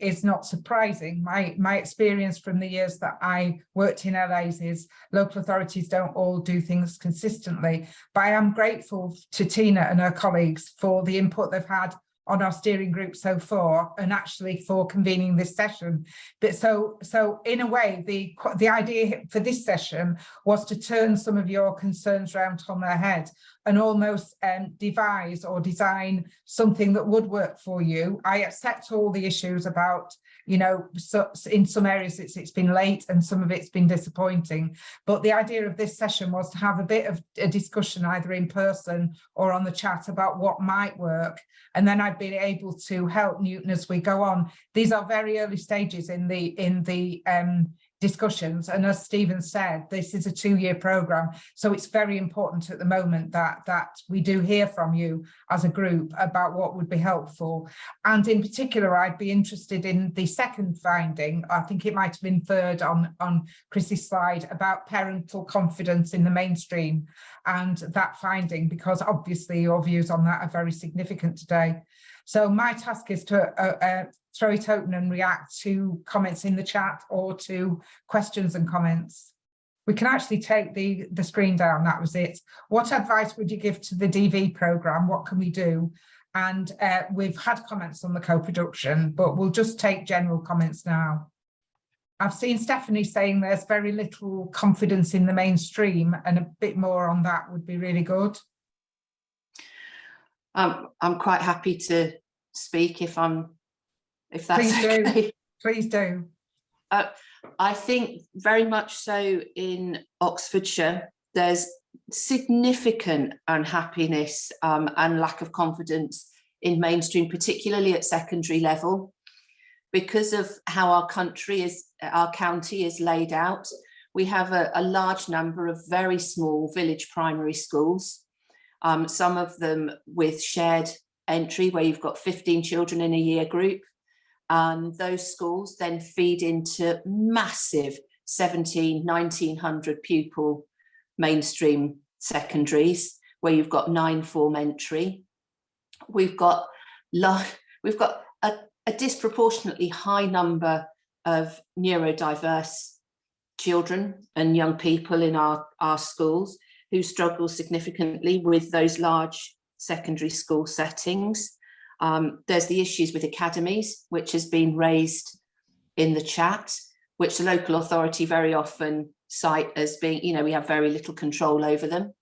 is not surprising. My experience from the years that I worked in LAs is local authorities don't all do things consistently, but I am grateful to Tina and her colleagues for the input they've had on our steering group so far, and actually for convening this session. But so in a way, the idea for this session was to turn some of your concerns round on their head and almost devise or design something that would work for you. I accept all the issues about, you know, so in some areas it's been late and some of it's been disappointing. But the idea of this session was to have a bit of a discussion either in person or on the chat about what might work. And then I've been able to help Newton as we go on. These are very early stages in the discussions, and as Stephen said, this is a 2-year programme, so it's very important at the moment that we do hear from you as a group about what would be helpful. And in particular, I'd be interested in the second finding, I think it might have been third on Chris's slide, about parental confidence in the mainstream, and that finding, because obviously your views on that are very significant today. So my task is to throw it open and react to comments in the chat or to questions and comments. We can actually take the screen down, that was it. What advice would you give to the DV programme? What can we do? And we've had comments on the co-production, but we'll just take general comments now. I've seen Stephanie saying there's very little confidence in the mainstream, and a bit more on that would be really good. I'm quite happy to speak if that's Please okay. Do. Please do. I think very much so in Oxfordshire, there's significant unhappiness and lack of confidence in mainstream, particularly at secondary level, because of how our county is laid out. We have a large number of very small village primary schools, some of them with shared entry where you've got 15 children in a year group. Those schools then feed into massive 1900 pupil mainstream secondaries where you've got 9 form entry. We've got a disproportionately high number of neurodiverse children and young people in our schools who struggle significantly with those large secondary school settings. There's the issues with academies, which has been raised in the chat, which the local authority very often cite as being, you know, we have very little control over them.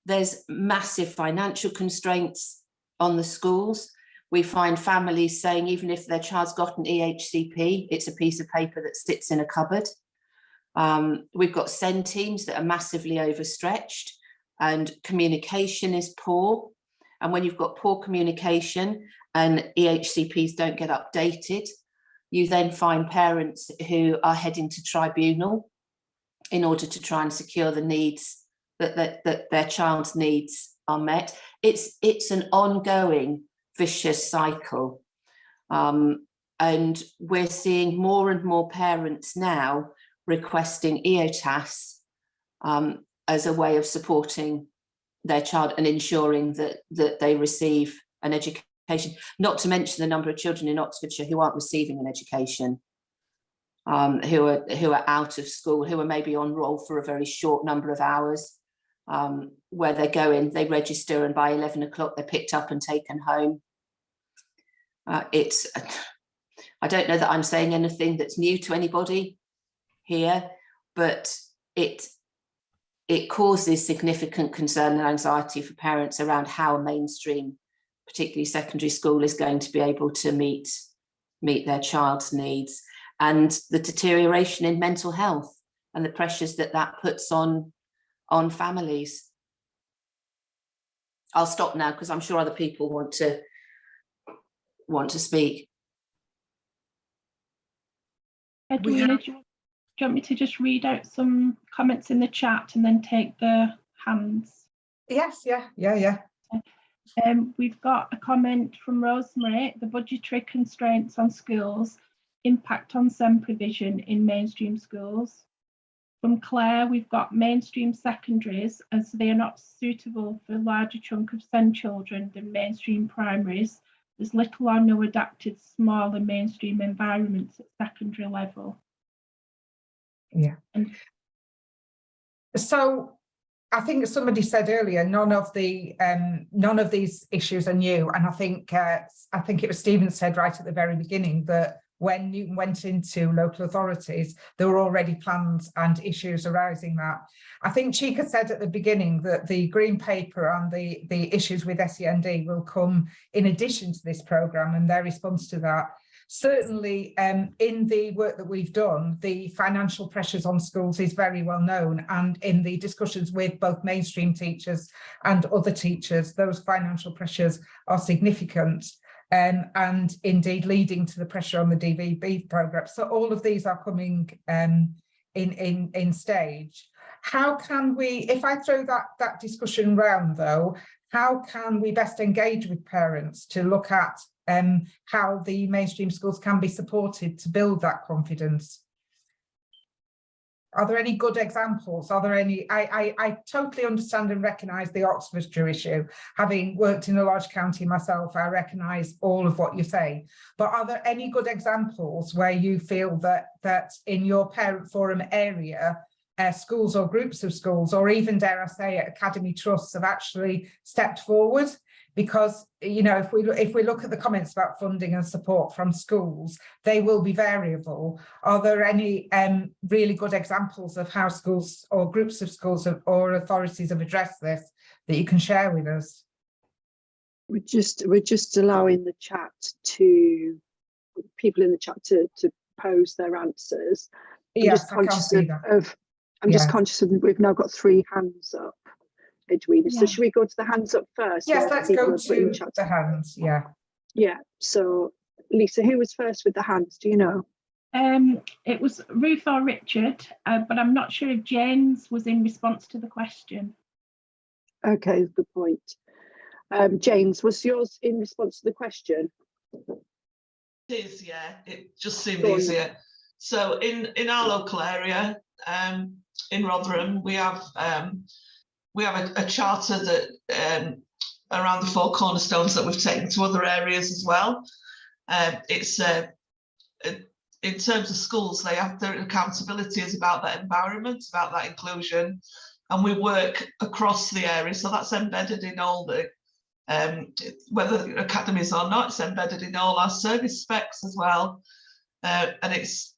There's massive financial constraints on the schools. We find families saying even if their child's got an EHCP, it's a piece of paper that sits in a cupboard. We've got SEND teams that are massively overstretched, and communication is poor. And when you've got poor communication and EHCPs don't get updated, you then find parents who are heading to tribunal in order to try and secure the needs that their child's needs are met. It's an ongoing vicious cycle. And we're seeing more and more parents now requesting EOTAS as a way of supporting their child and ensuring that they receive an education, not to mention the number of children in Oxfordshire who aren't receiving an education, who are out of school, who are maybe on roll for a very short number of hours, where they go in, they register, and by 11 o'clock they're picked up and taken home. I don't know that I'm saying anything that's new to anybody here, but it causes significant concern and anxiety for parents around how a mainstream, particularly secondary school, is going to be able to meet their child's needs, and the deterioration in mental health and the pressures that puts on families. I'll stop now because I'm sure other people want to speak. Edwina, do you want me to just read out some comments in the chat and then take the hands? Yes, yeah. We've got a comment from Rosemary: the budgetary constraints on schools impact on SEND provision in mainstream schools. From Claire, we've got mainstream secondaries, as they are not suitable for a larger chunk of SEND children than mainstream primaries. There's little or no adapted smaller mainstream environments at secondary level. Yeah. So I think somebody said earlier, none of these issues are new, and I think it was Stephen said right at the very beginning that when Newton went into local authorities, there were already plans and issues arising that. I think Chika said at the beginning that the green paper and the issues with SEND will come in addition to this programme and their response to that. Certainly, in the work that we've done, the financial pressures on schools is very well known, and in the discussions with both mainstream teachers and other teachers, those financial pressures are significant. And indeed leading to the pressure on the DBV programme. So all of these are coming in stage. How can we, if I throw that discussion round though, how can we best engage with parents to look at how the mainstream schools can be supported to build that confidence? Are there any good examples? Are there any? I totally understand and recognise the Oxfordshire issue. Having worked in a large county myself, I recognise all of what you say. But are there any good examples where you feel that in your parent forum area, schools or groups of schools, or even dare I say academy trusts, have actually stepped forward? Because, you know, if we look at the comments about funding and support from schools, they will be variable. Are there any really good examples of how schools or groups of schools or authorities have addressed this that you can share with us? We're just allowing the chat to people in the chat to pose their answers. Yes, I can't see that. I'm just conscious of we've now got 3 hands up, Edwina. Yeah. So should we go to the hands up first? Yes, let's go to the hands. Yeah. So Lisa, who was first with the hands? Do you know? It was Ruth or Richard, but I'm not sure if James was in response to the question. Okay, good point. James, was yours in response to the question? It is, yeah. It just seemed easier. So in our local area, in Rotherham, we have a charter that around the 4 cornerstones that we've taken to other areas as well. It's in terms of schools, they have their accountability is about that environment, about that inclusion, and we work across the area. So that's embedded in all the whether academies or not, it's embedded in all our service specs as well. and it's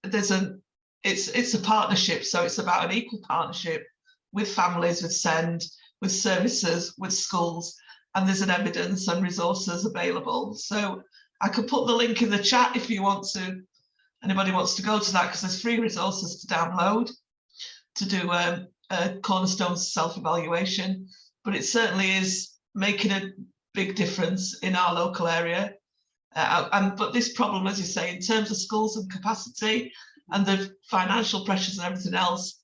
a partnership, so it's about an equal partnership with families, with SEND, with services, with schools, and there's an evidence and resources available. So I could put the link in the chat if you want to, anybody wants to go to that, because there's free resources to download to do a cornerstone self-evaluation, but it certainly is making a big difference in our local area. But this problem, as you say, in terms of schools and capacity and the financial pressures and everything else,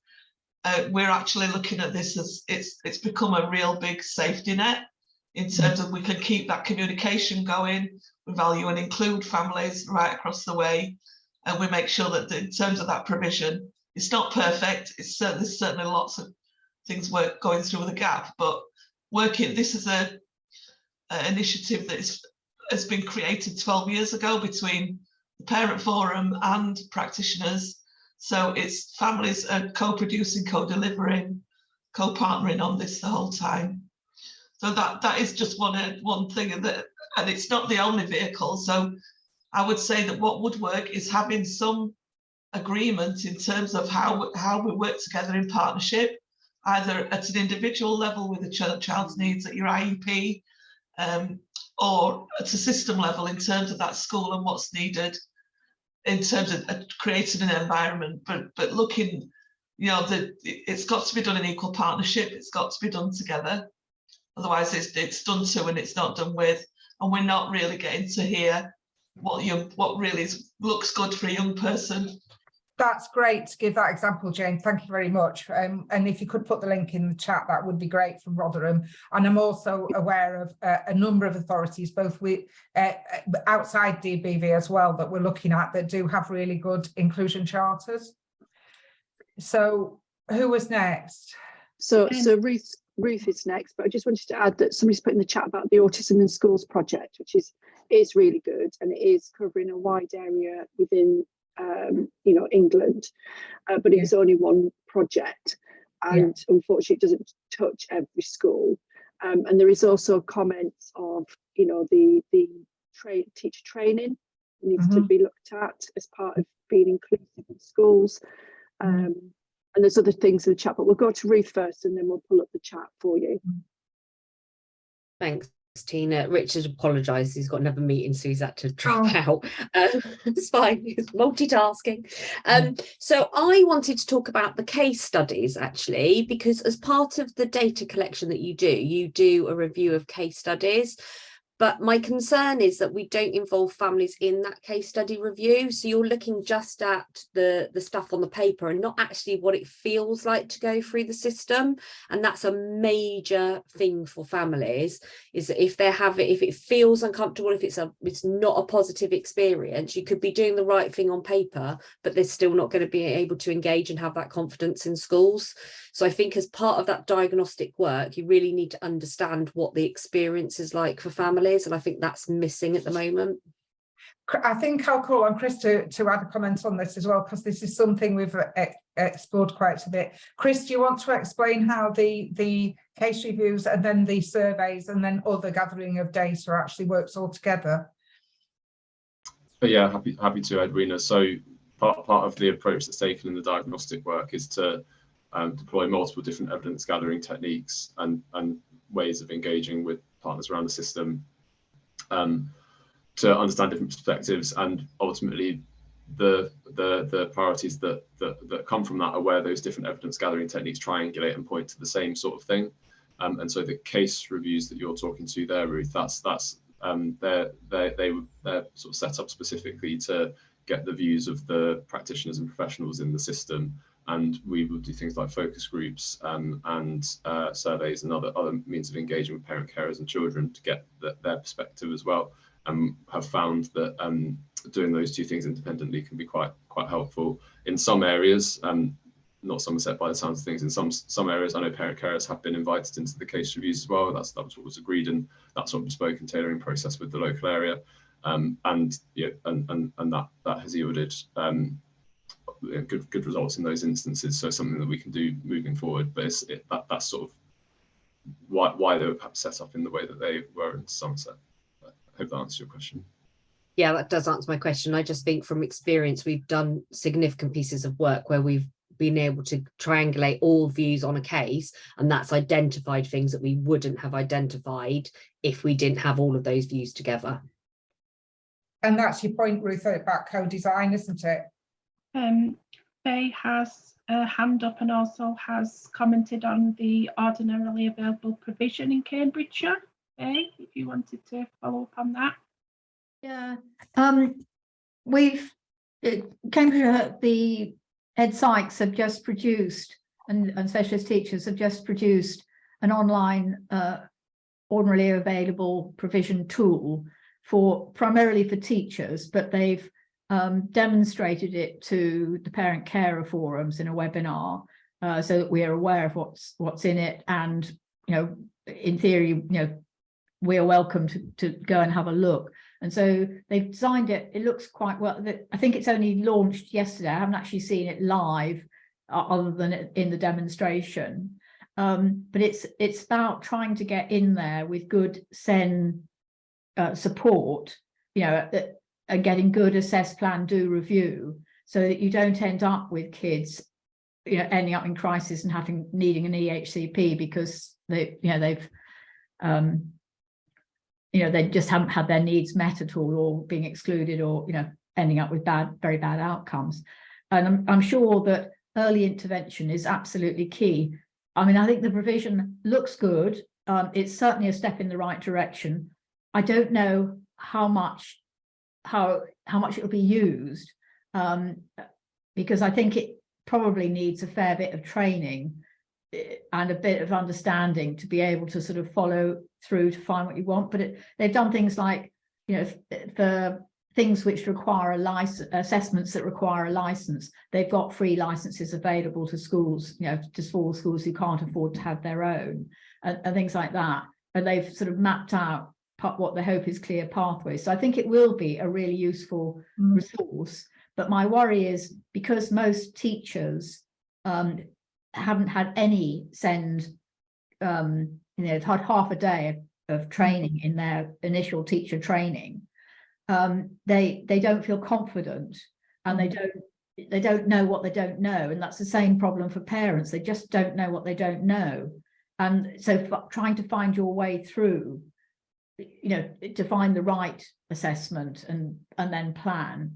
we're actually looking at this as it's become a real big safety net in terms of we can keep that communication going, we value and include families right across the way, and we make sure that in terms of that provision, it's not perfect. It's there's certainly lots of things we're going through with a gap, but this is a initiative that has been created 12 years ago between the Parent Forum and practitioners. So it's families are co-producing, co-delivering, co-partnering on this the whole time. So that is just one thing, and it's not the only vehicle. So I would say that what would work is having some agreement in terms of how we work together in partnership, either at an individual level with the child's needs at your IEP, or at a system level in terms of that school and what's needed in terms of creating an environment, but looking, that it's got to be done in equal partnership. It's got to be done together. Otherwise, it's done to and it's not done with, and we're not really getting to hear what really looks good for a young person. That's great to give that example, Jane. Thank you very much. And if you could put the link in the chat, that would be great from Rotherham. And I'm also aware of a number of authorities, both with outside DBV as well, that we're looking at that do have really good inclusion charters. So who was next? So Ruth is next, but I just wanted to add that somebody's put in the chat about the Autism in Schools project, which is really good, and it is covering a wide area within England, but it's only one project, and unfortunately it doesn't touch every school. And there is also comments of the teacher training needs to be looked at as part of being inclusive in schools. And there's other things in the chat, but we'll go to Ruth first and then we'll pull up the chat for you. Thanks, Tina. Richard apologised. He's got another meeting, so he's had to drop out. It's fine. He's multitasking. So I wanted to talk about the case studies, actually, because as part of the data collection that you do a review of case studies. But my concern is that we don't involve families in that case study review. So you're looking just at the stuff on the paper and not actually what it feels like to go through the system. And that's a major thing for families, is that if it feels uncomfortable, if it's not a positive experience, you could be doing the right thing on paper, but they're still not going to be able to engage and have that confidence in schools. So I think as part of that diagnostic work, you really need to understand what the experience is like for families. And I think that's missing at the moment. I think I'll call on Chris to add a comment on this as well, because this is something we've explored quite a bit. Chris, do you want to explain how the case reviews and then the surveys and then other gathering of data actually works all together? But yeah, happy to, Edwina. So part of the approach that's taken in the diagnostic work is to deploy multiple different evidence gathering techniques and ways of engaging with partners around the system to understand different perspectives, and ultimately the priorities that come from that are where those different evidence gathering techniques triangulate and point to the same sort of thing. And so the case reviews that you're talking to there, Ruth, they're sort of set up specifically to get the views of the practitioners and professionals in the system. And we will do things like focus groups and surveys and other means of engaging with parent carers and children to get their perspective as well. Have found that doing those two things independently can be quite helpful in some areas. Not Somerset by the sounds of things. In some areas, I know parent carers have been invited into the case reviews as well. That was what was agreed, and that sort of bespoke and tailoring process with the local area. And that has yielded good results in those instances. So something that we can do moving forward. But that's sort of why they were perhaps set up in the way that they were in Somerset. I hope that answers your question. Yeah, that does answer my question. I just think from experience, we've done significant pieces of work where we've been able to triangulate all views on a case, and that's identified things that we wouldn't have identified if we didn't have all of those views together. And that's your point, Ruth, about co-design, isn't it? Faye has a hand up and also has commented on the ordinarily available provision in Cambridgeshire. Faye, if you wanted to follow up on that. Yeah, Cambridgeshire, the Ed Sykes have just produced, and specialist teachers have just produced an online ordinarily available provision tool primarily for teachers, but they've demonstrated it to the parent carer forums in a webinar, so that we are aware of what's in it, and in theory, we are welcome to go and have a look. And so they've designed it. It looks quite well. I think it's only launched yesterday. I haven't actually seen it live, other than in the demonstration. But it's about trying to get in there with good SEN support, and getting good assess, plan, do, review, so that you don't end up with kids, ending up in crisis and needing an EHCP because they just haven't had their needs met at all, or being excluded, or ending up with very bad outcomes. And I'm sure that early intervention is absolutely key. I mean, I think the provision looks good. It's certainly a step in the right direction. I don't know how much it will be used, because I think it probably needs a fair bit of training and a bit of understanding to be able to sort of follow through to find what you want. But they've done things like, for things which require a license, assessments that require a license, they've got free licenses available to schools, to small schools who can't afford to have their own, and things like that. And they've sort of mapped out what they hope is clear pathways. So I think it will be a really useful resource. But my worry is, because most teachers haven't had any SEND, they've had half a day of training in their initial teacher training. They don't feel confident, and they don't know what they don't know, and that's the same problem for parents. They just don't know what they don't know, and so trying to find your way through, to find the right assessment and then plan.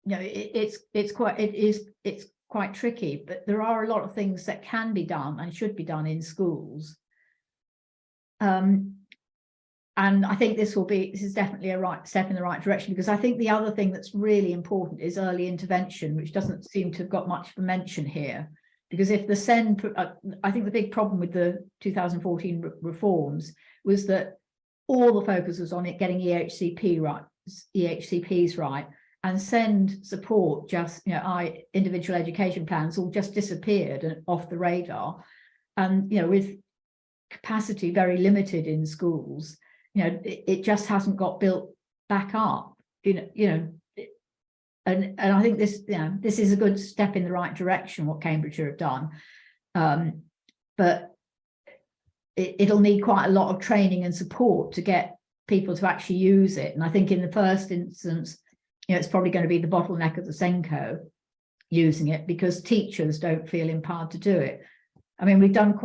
It's quite tricky, but there are a lot of things that can be done and should be done in schools. And I think this is definitely a right step in the right direction, because I think the other thing that's really important is early intervention, which doesn't seem to have got much of a mention here. Because if the SEN, I think the big problem with the 2014 reforms was that all the focus was on it getting EHCPs right, and SEND support just, individual education plans all just disappeared and off the radar. And, with capacity very limited in schools, it just hasn't got built back up, and I think this is a good step in the right direction, what Cambridgeshire have done, but it'll need quite a lot of training and support to get people to actually use it. And I think in the first instance, it's probably going to be the bottleneck of the SENCO using it, because teachers don't feel empowered to do it. I mean, we've done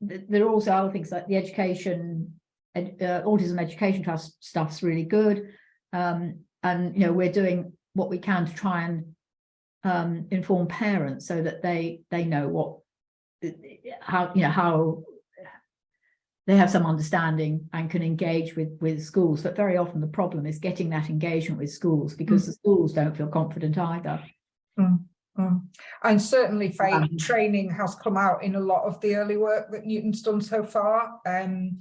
there are also other things like the autism education trust stuff's really good, and we're doing what we can to try and inform parents so that they know how they have some understanding and can engage with schools. But very often the problem is getting that engagement with schools, because the schools don't feel confident either. And certainly, Faye, training has come out in a lot of the early work that Newton's done so far, been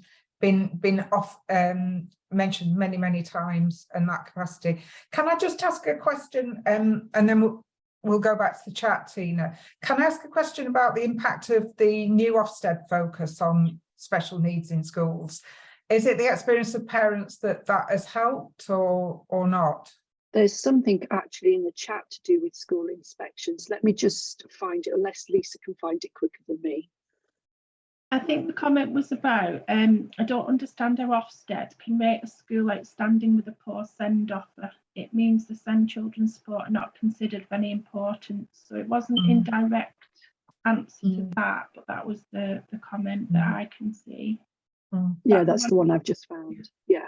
mentioned many times in that capacity. Can I just ask a question, and then we'll go back to the chat, Tina? Can I ask a question about the impact of the new Ofsted focus on special needs in schools? Is it the experience of parents that has helped, or not? There's something actually in the chat to do with school inspections. Let me just find it, unless Lisa can find it quicker than me. I think the comment was about, I don't understand how Ofsted can rate a school outstanding with a poor send offer. It means the SEND children's support are not considered of any importance. So it wasn't indirect answer to that, but that was the comment that I can see. Yeah, that's the one I've just found. Yeah.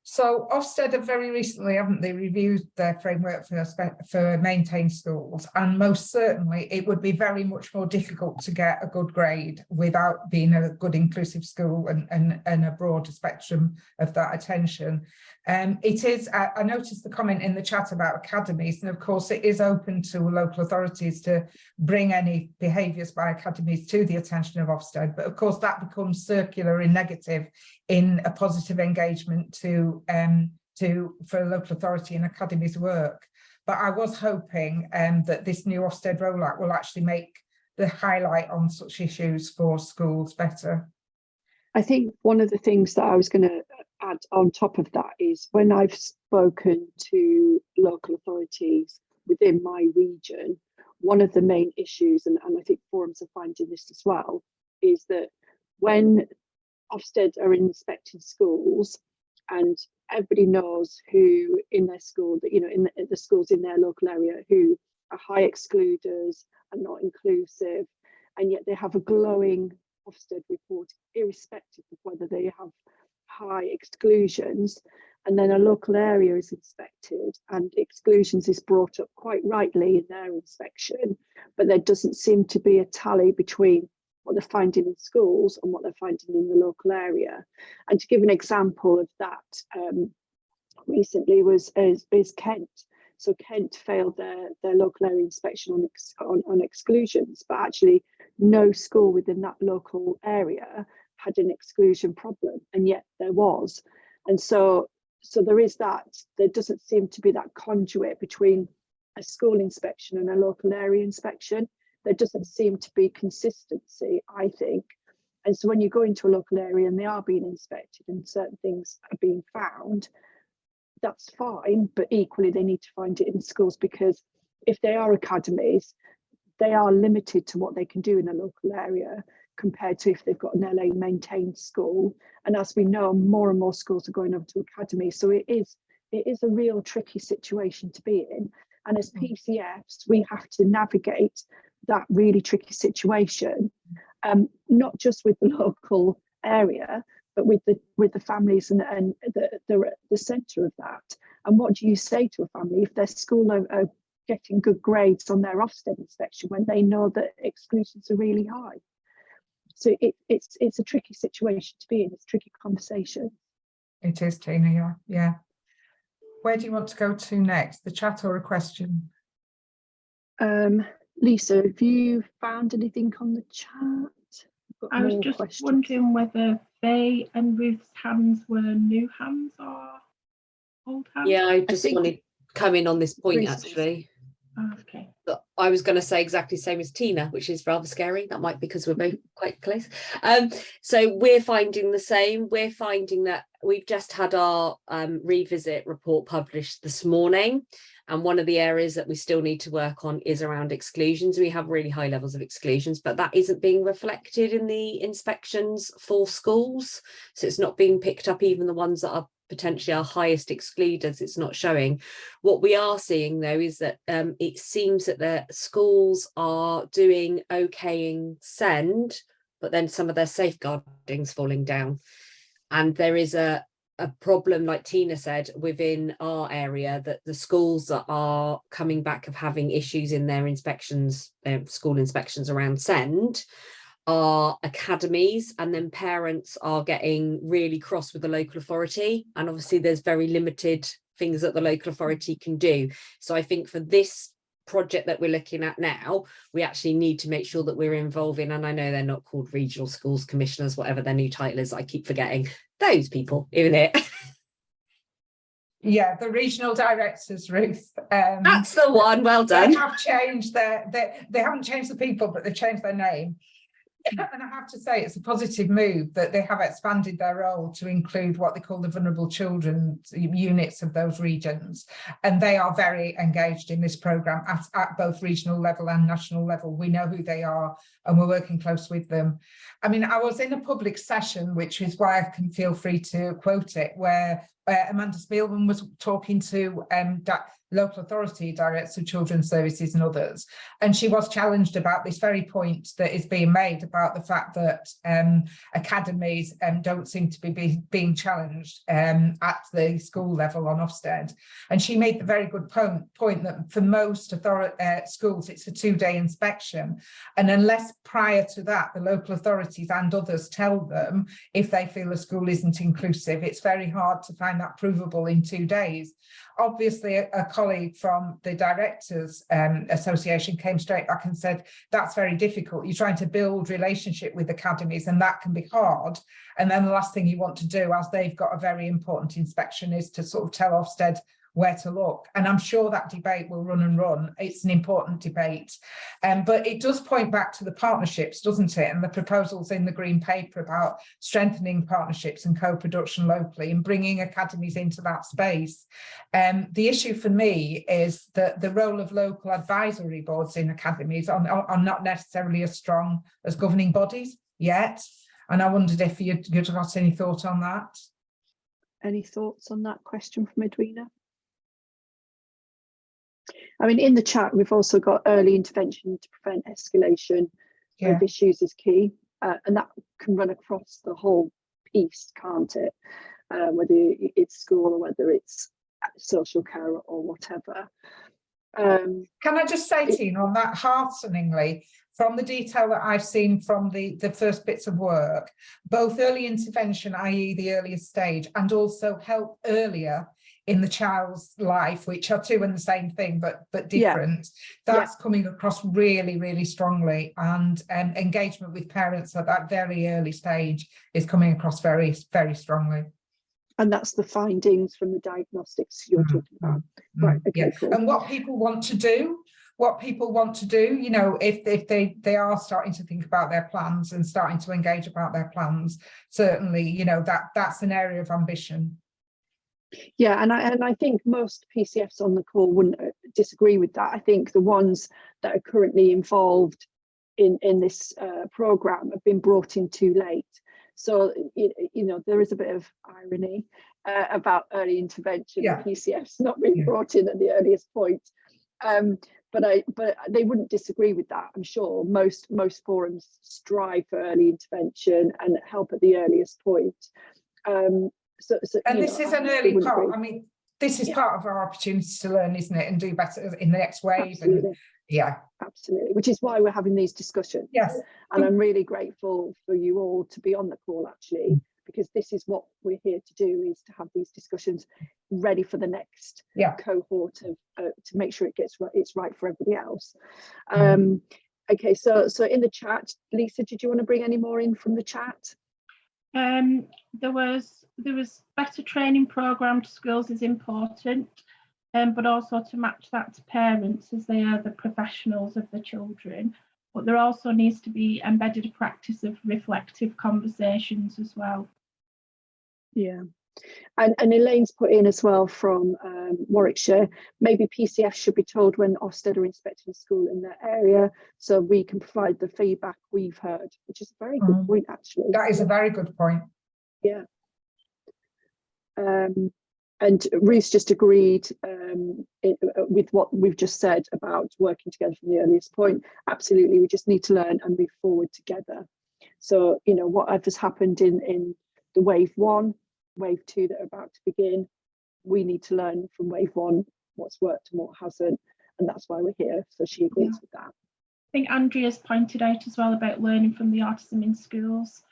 So Ofsted have very recently, haven't they, reviewed their framework for maintained schools, and most certainly it would be very much more difficult to get a good grade without being a good inclusive school and a broader spectrum of that attention. It is, I noticed the comment in the chat about academies, and of course it is open to local authorities to bring any behaviours by academies to the attention of Ofsted, but of course that becomes circular in negative in a positive engagement for local authority and academies work. But I was hoping that this new Ofsted rollout will actually make the highlight on such issues for schools better. I think one of the things that I was going to add on top of that is when I've spoken to local authorities within my region, one of the main issues, and I think forums are finding this as well, is that when Ofsted are inspecting schools and everybody knows who in their school, that, you know, in the schools in their local area who are high excluders and not inclusive, and yet they have a glowing Ofsted report irrespective of whether they have high exclusions, and then a local area is inspected and exclusions is brought up quite rightly in their inspection, but there doesn't seem to be a tally between what they're finding in schools and what they're finding in the local area. And to give an example of that, recently is Kent. So Kent failed their local area inspection on exclusions, but actually no school within that local area had an exclusion problem, and yet there was. And so there is that. There doesn't seem to be that conduit between a school inspection and a local area inspection. There doesn't seem to be consistency, I think. And so when you go into a local area and they are being inspected and certain things are being found, that's fine, but equally they need to find it in schools, because if they are academies, they are limited to what they can do in a local area compared to if they've got an LA maintained school. And as we know, more and more schools are going over to academies. So it is a real tricky situation to be in. And as PCFs, we have to navigate that really tricky situation, not just with the local area, but with the families and the centre of that. And what do you say to a family if their school are getting good grades on their Ofsted inspection when they know that exclusions are really high? So it's a tricky situation to be in. It's a tricky conversation. It is, Tina. Yeah. Where do you want to go to next? The chat or a question? Lisa, have you found anything on the chat? I was just wondering whether Faye and Ruth's hands were new hands or old hands. Yeah, I just wanted to come in on this point actually. Oh, okay. But I was going to say exactly the same as Tina, which is rather scary. That might be because we're both quite close. So we're finding the same. We're finding that we've just had our revisit report published this morning. And one of the areas that we still need to work on is around exclusions. We have really high levels of exclusions, but that isn't being reflected in the inspections for schools. So it's not being picked up, even the ones that are potentially our highest excluders, it's not showing. What we are seeing though is that it seems that the schools are doing okay in SEND, but then some of their safeguarding's falling down. And there is a problem, like Tina said, within our area, that the schools that are coming back of having issues in their inspections, school inspections around SEND, are academies, and then parents are getting really cross with the local authority, and obviously there's very limited things that the local authority can do. So I think for this project that we're looking at now, we actually need to make sure that we're involving, and I know they're not called regional schools commissioners, whatever their new title is, I keep forgetting those people, isn't it? Yeah, the regional directors, Ruth. That's the one. Well done. They have changed they haven't changed the people, but they've changed their name. And I have to say, it's a positive move that they have expanded their role to include what they call the vulnerable children units of those regions. And they are very engaged in this programme at both regional level and national level. We know who they are and we're working close with them. I mean, I was in a public session, which is why I can feel free to quote it, where Amanda Spielman was talking to local authority directors of children's services and others, and she was challenged about this very point that is being made about the fact that academies don't seem to be being challenged at the school level on Ofsted. And she made the very good point that for most schools it's a 2-day inspection, and unless prior to that the local authorities and others tell them if they feel a school isn't inclusive, it's very hard to find that provable in 2 days. Obviously, a colleague from the Directors Association came straight back and said, that's very difficult. You're trying to build relationship with academies and that can be hard. And then the last thing you want to do, as they've got a very important inspection, is to sort of tell Ofsted where to look. And I'm sure that debate will run and run. It's an important debate. But it does point back to the partnerships, doesn't it? And the proposals in the Green Paper about strengthening partnerships and co-production locally and bringing academies into that space. The issue for me is that the role of local advisory boards in academies are not necessarily as strong as governing bodies yet. And I wondered if you'd got any thought on that. Any thoughts on that question from Edwina? I mean, in the chat, we've also got early intervention to prevent escalation of issues is key, and that can run across the whole piece, can't it? Whether it's school or whether it's social care or whatever. Can I just say, Tina, on that, hearteningly, from the detail that I've seen from the first bits of work, both early intervention, i.e. the earliest stage, and also help earlier in the child's life, which are two and the same thing but different, that's coming across really, really strongly, and engagement with parents at that very early stage is coming across very, very strongly. And that's the findings from the diagnostics you're talking about. Right, okay, cool. And what people want to do, you know, if they are starting to think about their plans and starting to engage about their plans, certainly, you know, that's an area of ambition. Yeah, and I think most PCFs on the call wouldn't disagree with that. I think the ones that are currently involved in this programme have been brought in too late. So, you know, there is a bit of irony about early intervention, PCFs not being brought in at the earliest point. But they wouldn't disagree with that. I'm sure most forums strive for early intervention and help at the earliest point. So and this is an early part. I mean, this is part of our opportunity to learn, isn't it, and do better in the next wave. Absolutely. And absolutely, which is why we're having these discussions. Yes, and I'm really grateful for you all to be on the call, actually, because this is what we're here to do, is to have these discussions ready for the next cohort of to make sure it's right for everybody else. Okay, so in the chat, Lisa, did you want to bring any more in from the chat? There was better training programme to schools is important, but also to match that to parents, as they are the professionals of the children. But there also needs to be embedded a practice of reflective conversations as well. Yeah, and Elaine's put in as well from Warwickshire, maybe PCF should be told when Ofsted are inspecting a school in their area, so we can provide the feedback we've heard, which is a very good point, actually. That is a very good point. Yeah. And Ruth just agreed with what we've just said about working together from the earliest point. Absolutely, we just need to learn and move forward together. So, you know, whatever's happened in the wave 1, wave 2 that are about to begin, we need to learn from wave 1 what's worked and what hasn't, and that's why we're here. So she agrees with that. I think Andrea's pointed out as well about learning from the Autism in Schools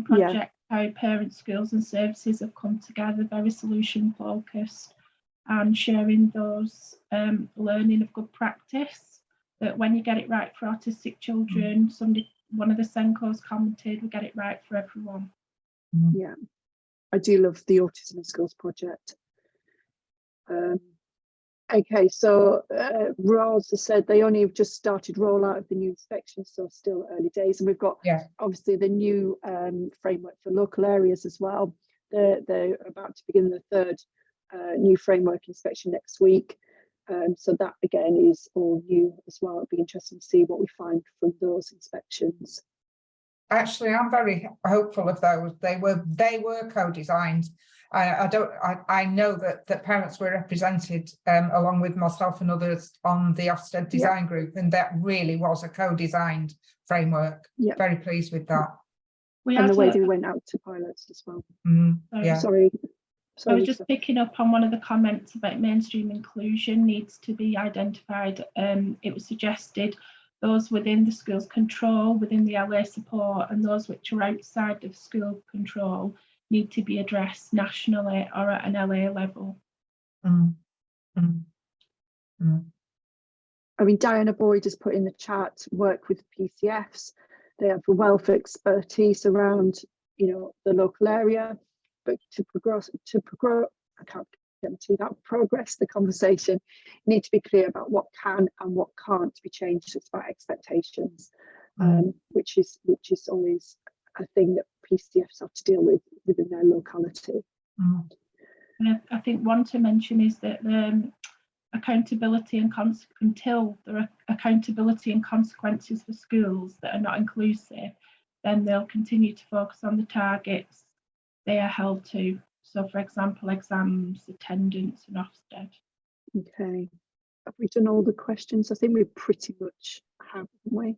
project, how parents, schools and services have come together, very solution focused, and sharing those learning of good practice, that when you get it right for autistic children, one of the Senkos commented, we get it right for everyone. Yeah, I do love the Autism in Schools project. Okay, so Roz has said they only have just started rollout of the new inspections, so still early days. And we've got obviously the new framework for local areas as well. They're about to begin the third new framework inspection next week. So that again is all new as well. It'll be interesting to see what we find from those inspections. Actually, I'm very hopeful of those. They were co-designed. I know that parents were represented along with myself and others on the Ofsted design group, and that really was a co-designed framework. Very pleased with that. And the way they went out to pilots as well. Sorry. I was just picking up on one of the comments about mainstream inclusion needs to be identified. It was suggested those within the school's control, within the LA support, and those which are outside of school control need to be addressed nationally or at an LA level. I mean, Diana Boyd has put in the chat, work with PCFs. They have a wealth of expertise around, you know, the local area, but to progress, I can't get to that, progress the conversation, you need to be clear about what can and what can't be changed. It's about expectations, which is always a thing that PCFs have to deal with within their locality. And I think one to mention is that accountability and until there are accountability and consequences for schools that are not inclusive, then they'll continue to focus on the targets they are held to. So, for example, exams, attendance, and Ofsted. Okay. Have we done all the questions? I think we pretty much have, haven't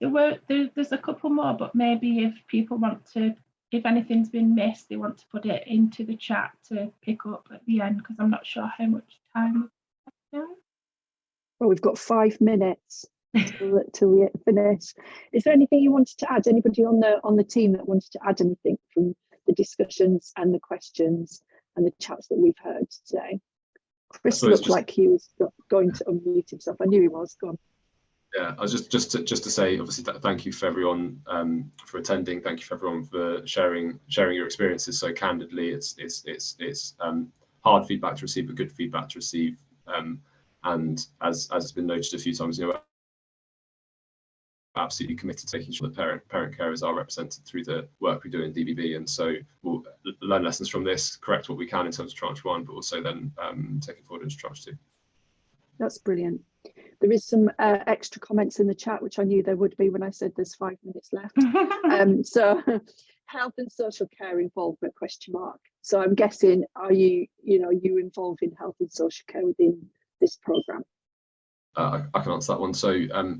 we? There's a couple more, but maybe if people want to, if anything's been missed, they want to put it into the chat to pick up at the end, because I'm not sure how much time. Well, we've got 5 minutes till we finish. Is there anything you wanted to add? Anybody on the team that wanted to add anything from the discussions and the questions and the chats that we've heard today? Chris looked like he was going to unmute himself. I knew he was. Go on. Yeah, I was just to say, obviously, thank you for everyone for attending. Thank you for everyone for sharing your experiences so candidly. It's hard feedback to receive, but good feedback to receive. And as has been noted a few times, you know, absolutely committed to making sure that parent carers are represented through the work we do in DBV, and so we'll learn lessons from this, correct what we can in terms of tranche 1, but also then take it forward into tranche 2. That's brilliant. There is some extra comments in the chat, which I knew there would be when I said there's 5 minutes left. So health and social care involvement ? So I'm guessing, are you involved in health and social care within this programme? I can answer that one. So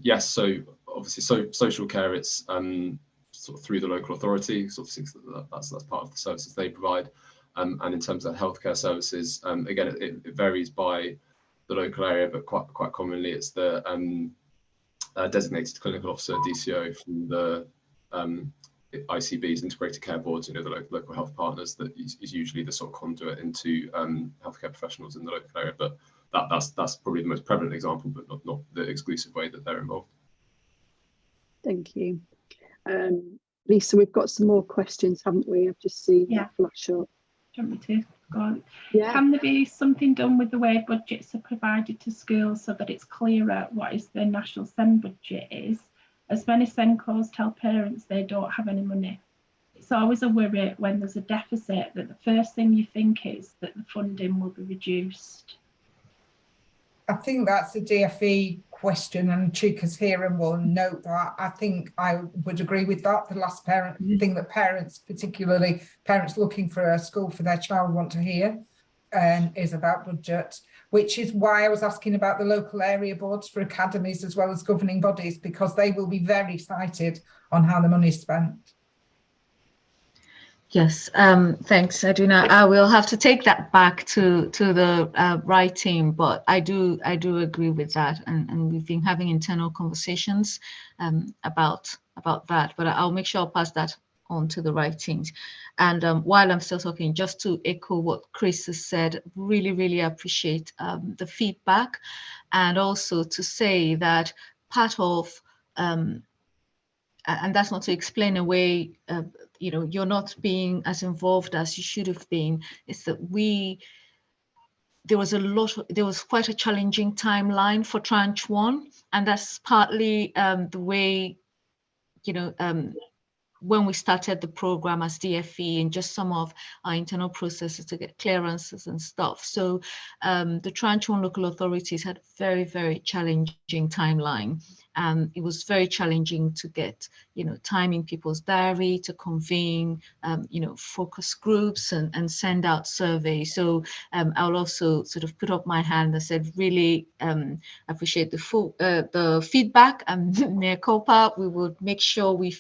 yes, so obviously social care, it's sort of through the local authority, so obviously that's part of the services they provide. And in terms of healthcare services, again, it varies by the local area, but quite commonly it's the designated clinical officer, DCO, from the ICBs, integrated care boards, you know, the local health partners, that is usually the sort of conduit into healthcare professionals in the local area. But that's probably the most prevalent example, but not the exclusive way that they're involved. Thank you. Lisa, we've got some more questions, haven't we? I've just seen that flash up. Do you want me to go on? Yeah. Can there be something done with the way budgets are provided to schools so that it's clearer what is the national SEND budget is? As many SENCOs tell parents they don't have any money. It's always a worry when there's a deficit that the first thing you think is that the funding will be reduced. I think that's a DFE question, and Chika's here and will note that. I think I would agree with that. The last thing that parents, particularly parents looking for a school for their child, want to hear is about budget, which is why I was asking about the local area boards for academies as well as governing bodies, because they will be very cited on how the money is spent. Yes, thanks, Adina. I will have to take that back to the right team, but I do agree with that, and we've been having internal conversations about that. But I'll make sure I'll pass that on to the right teams. And while I'm still talking, just to echo what Chris has said, really appreciate the feedback, and also to say that part of and that's not to explain away you know, you're not being as involved as you should have been. It's that we there was quite a challenging timeline for tranche 1, and that's partly the way, when we started the program as DFE and just some of our internal processes to get clearances and stuff. So the tranche 1 local authorities had a very, very challenging timeline. And it was very challenging to get, time in people's diary, to convene, focus groups and send out surveys. So I'll also sort of put up my hand and said, really appreciate the feedback and mea culpa. We would make sure we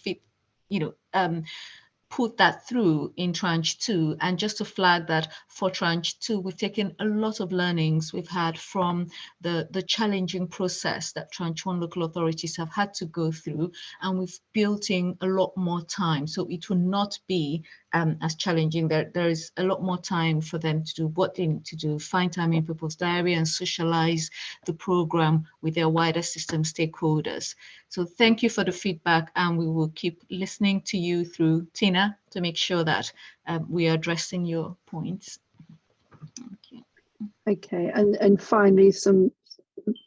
put that through in tranche 2. And just to flag that for tranche 2, we've taken a lot of learnings we've had from the challenging process that tranche 1 local authorities have had to go through, and we've built in a lot more time. So it will not be as challenging. There is a lot more time for them to do what they need to do, find time in people's diary and socialize the program with their wider system stakeholders. So thank you for the feedback, and we will keep listening to you through Tina to make sure that we are addressing your points. Okay, and finally, some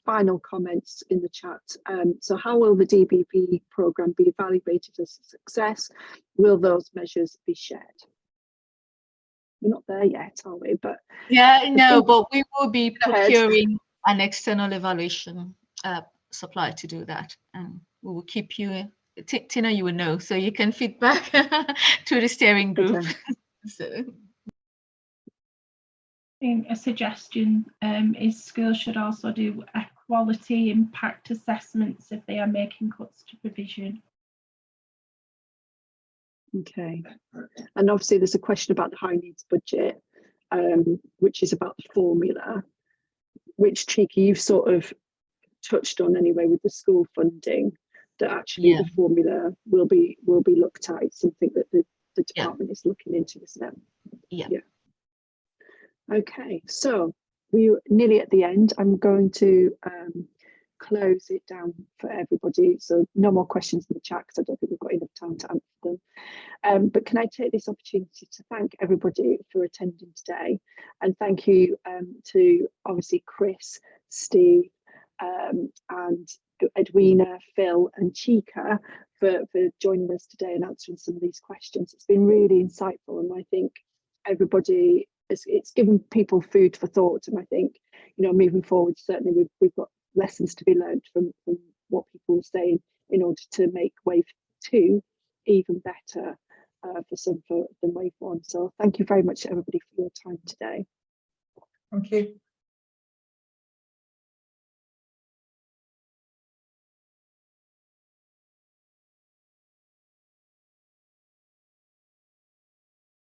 final comments in the chat. So how will the DBV programme be evaluated as a success? Will those measures be shared? We're not there yet, are we? But yeah, no, but we will be procuring an external evaluation supply to do that, and we will keep you, Tina, you will know, so you can feed back to the steering group. Okay. So. I think a suggestion is schools should also do equality impact assessments if they are making cuts to provision. Okay, and obviously there's a question about the high needs budget, which is about the formula, which Cheeky you've sort of touched on anyway with the school funding, that actually the formula will be looked at. It's something that the department is looking into, isn't it? Yeah. Okay, so we're nearly at the end. I'm going to close it down for everybody. So no more questions in the chat because I don't think we've got enough time to answer them. But can I take this opportunity to thank everybody for attending today, and thank you to obviously Chris, Steve, and Edwina, Phil and Chika for joining us today and answering some of these questions. It's been really insightful, and I think everybody, it's given people food for thought. And I think, moving forward, certainly we've got lessons to be learned from what people are saying in order to make wave 2 even better for some than wave 1. So thank you very much everybody for your time today. Thank you.